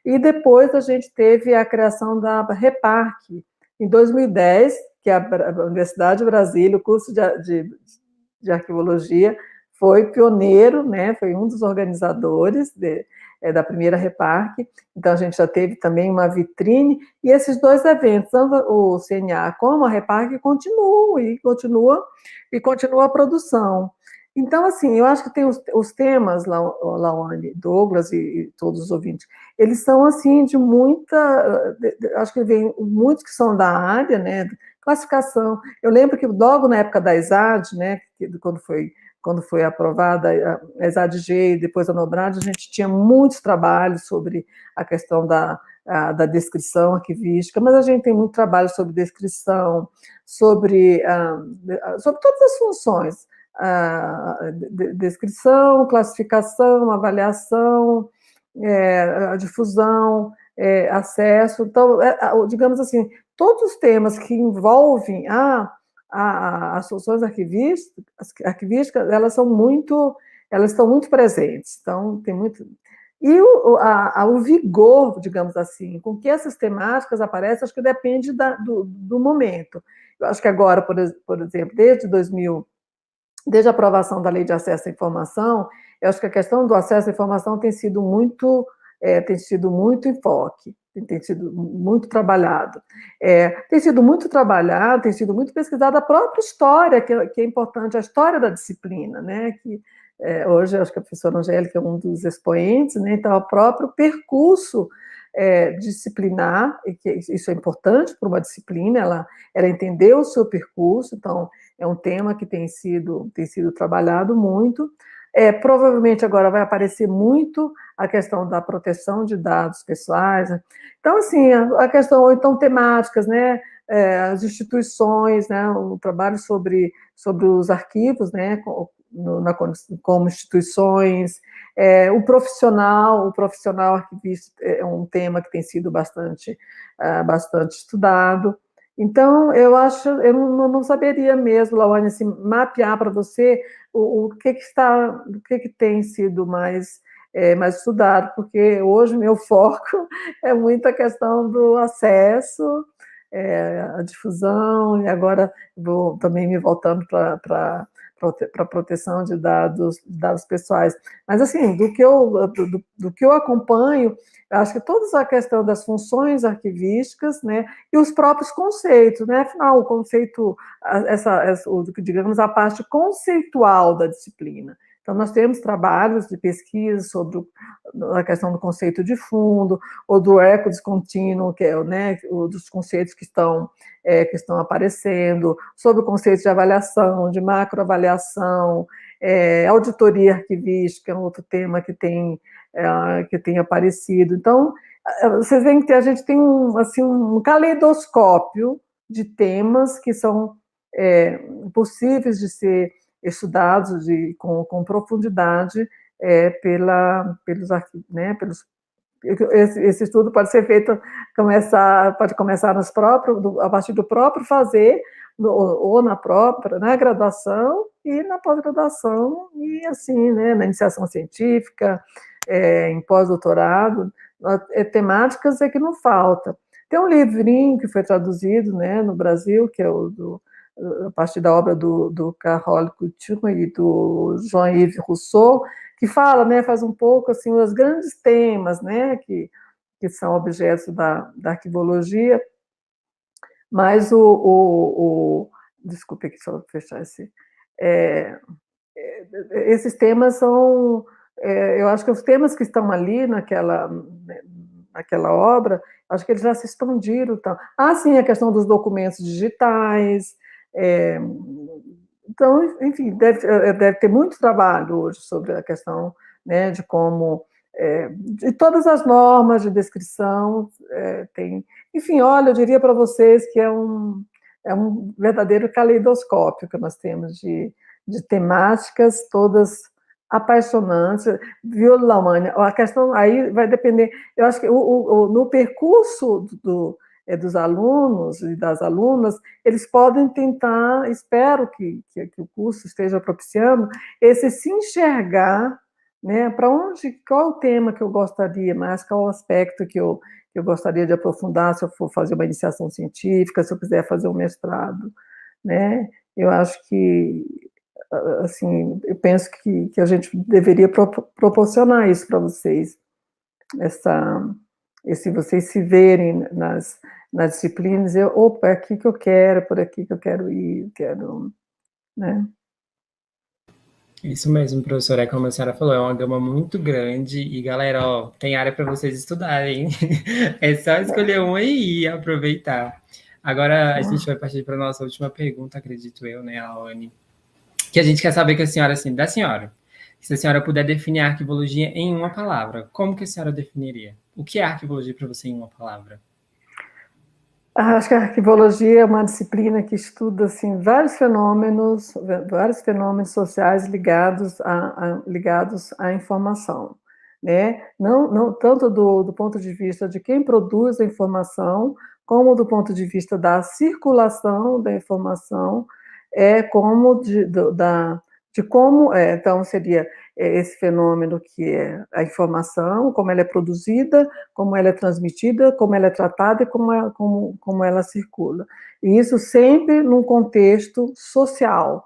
E depois a gente teve a criação da Reparc, em 2010, que a Universidade de Brasília, o curso de Arquivologia, foi pioneiro, né, foi um dos organizadores da primeira Reparc. Então, a gente já teve também uma vitrine, e esses dois eventos, tanto o CNA como a Reparc, continua a produção. Então, assim, eu acho que tem os temas, Lauane, Douglas e todos os ouvintes, eles são, assim, de muita... acho que vem muitos que são da área, né, classificação. Eu lembro que logo na época da ESAD, né, quando foi aprovada a ESAD-G e depois a NOBRAD, a gente tinha muitos trabalhos sobre a questão da descrição arquivística, mas a gente tem muito trabalho sobre descrição, sobre todas as funções, descrição, classificação, avaliação, a difusão, acesso. Então, digamos assim, todos os temas que envolvem as soluções arquivísticas, elas estão muito presentes. Então, tem muito... E o vigor, digamos assim, com que essas temáticas aparecem, acho que depende do momento. Eu acho que agora, por exemplo, desde a aprovação da Lei de Acesso à Informação, eu acho que a questão do acesso à informação tem sido muito enfoque, tem sido muito trabalhado. Tem sido muito pesquisado a própria história, que é importante, a história da disciplina, né? Que hoje, acho que a professora Angélica é um dos expoentes, né? Então, o próprio percurso disciplinar, e que isso é importante para uma disciplina, ela entender o seu percurso, então, é um tema que tem sido trabalhado muito. Provavelmente agora vai aparecer muito a questão da proteção de dados pessoais, né? Então, assim, a questão, ou então temáticas, né? As instituições, né? O trabalho sobre os arquivos, né? Como instituições, o profissional arquivista é um tema que tem sido bastante estudado. Então, eu não saberia mesmo, Lauane, assim, mapear para você o que tem sido mais estudado, porque hoje meu foco é muito a questão do acesso, a difusão, e agora vou também me voltando para a proteção de dados pessoais. Mas, assim, do que eu acompanho, eu acho que toda a questão das funções arquivísticas, né, e os próprios conceitos, né, afinal, o conceito, digamos, a parte conceitual da disciplina. Então, nós temos trabalhos de pesquisa sobre a questão do conceito de fundo, ou do eco descontínuo, que é, né, dos conceitos que estão aparecendo, sobre o conceito de avaliação, de macroavaliação, auditoria arquivística, é um outro tema que tem aparecido. Então, vocês veem que a gente tem um caleidoscópio de temas que são possíveis de ser estudados com profundidade pelos arquivos, né, esse estudo pode ser feito, pode começar a partir do próprio fazer, ou na graduação e na pós-graduação, e assim, né, na iniciação científica, em pós-doutorado, temáticas que não falta. Tem um livrinho que foi traduzido, né, no Brasil, que é a partir da obra do Carole Couture e do Jean-Yves Rousseau, que fala, né, faz um pouco assim os grandes temas, né, que são objetos da arquivologia, mas desculpe aqui, só fechar esses temas são, eu acho que os temas que estão ali naquela obra, acho que eles já se expandiram. Sim, a questão dos documentos digitais, então, enfim, deve ter muito trabalho hoje sobre a questão, né, de como, de todas as normas de descrição, enfim, olha, eu diria para vocês que é um verdadeiro caleidoscópio que nós temos de temáticas todas apaixonantes, viu, Lauane? A questão aí vai depender, eu acho que no percurso dos alunos e das alunas, eles podem tentar, espero que o curso esteja propiciando, se enxergar, né, qual o tema que eu gostaria mais, qual o aspecto que eu gostaria de aprofundar, se eu for fazer uma iniciação científica, se eu quiser fazer um mestrado, né, eu acho que, assim, eu penso que a gente deveria proporcionar isso para vocês, vocês se verem nas disciplinas, opa, é aqui que eu quero, por aqui que eu quero ir, né? Isso mesmo, professora, é como a senhora falou, é uma gama muito grande e, galera, ó, tem área para vocês estudarem. É só escolher uma e ir aproveitar. Agora a gente vai partir para a nossa última pergunta, acredito eu, né, Aone? Que a gente quer saber que a senhora, assim, da senhora, se a senhora puder definir a arquivologia em uma palavra, como que a senhora definiria? O que é arquivologia para você em uma palavra? Acho que a arquivologia é uma disciplina que estuda assim, vários fenômenos sociais ligados à informação, né? Não tanto do ponto de vista de quem produz a informação, como do ponto de vista da circulação da informação, como de como então seria esse fenômeno que é a informação, como ela é produzida, como ela é transmitida, como ela é tratada e como ela circula. E isso sempre num contexto social.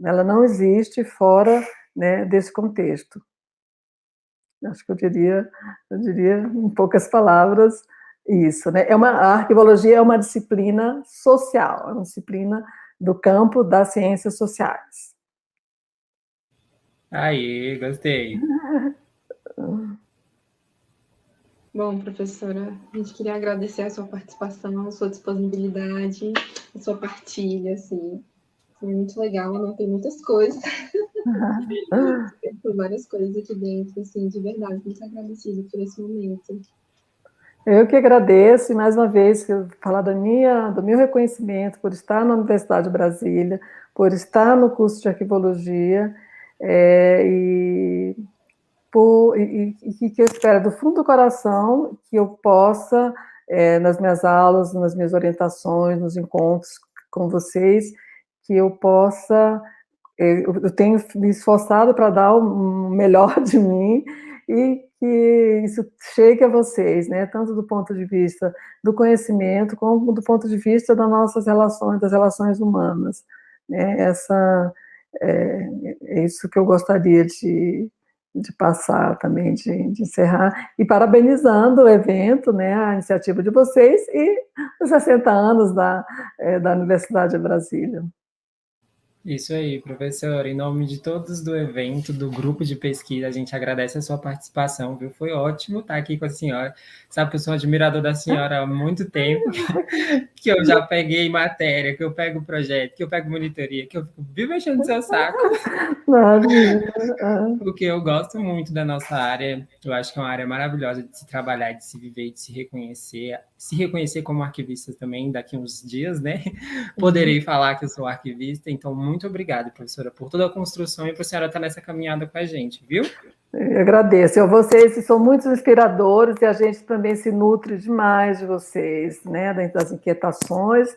Ela não existe fora, né, desse contexto. Acho que eu diria em poucas palavras isso, né? A arquivologia é uma disciplina social, é uma disciplina do campo das ciências sociais. Aí, gostei. Bom, professora, a gente queria agradecer a sua participação, a sua disponibilidade, a sua partilha, assim. Foi muito legal, anotei muitas coisas. Tem várias coisas aqui dentro, assim, de verdade, muito agradecida por esse momento. Eu que agradeço, e mais uma vez, falar do meu reconhecimento por estar na Universidade de Brasília, por estar no curso de arquivologia, e que eu espero do fundo do coração que eu possa, nas minhas aulas, nas minhas orientações, nos encontros com vocês, que eu possa, eu tenho me esforçado para dar o melhor de mim e que isso chegue a vocês, né, tanto do ponto de vista do conhecimento, como do ponto de vista das nossas relações, das relações humanas, né, é isso que eu gostaria de passar também, de encerrar, e parabenizando o evento, né, a iniciativa de vocês e os 60 anos da Universidade de Brasília. Isso aí, professor. Em nome de todos do evento, do grupo de pesquisa, a gente agradece a sua participação, viu? Foi ótimo estar aqui com a senhora. Sabe que eu sou um admirador da senhora há muito tempo, que eu já peguei matéria, que eu pego projeto, que eu pego monitoria, que eu vivo mexendo no seu saco. Porque eu gosto muito da nossa área, eu acho que é uma área maravilhosa de se trabalhar, de se viver, de se reconhecer como arquivista também daqui uns dias, né? Poderei falar que eu sou arquivista, então muito obrigado, professora, por toda a construção e por a senhora estar nessa caminhada com a gente, viu? Eu agradeço. Vocês são muito inspiradores e a gente também se nutre demais de vocês, né? Das inquietações,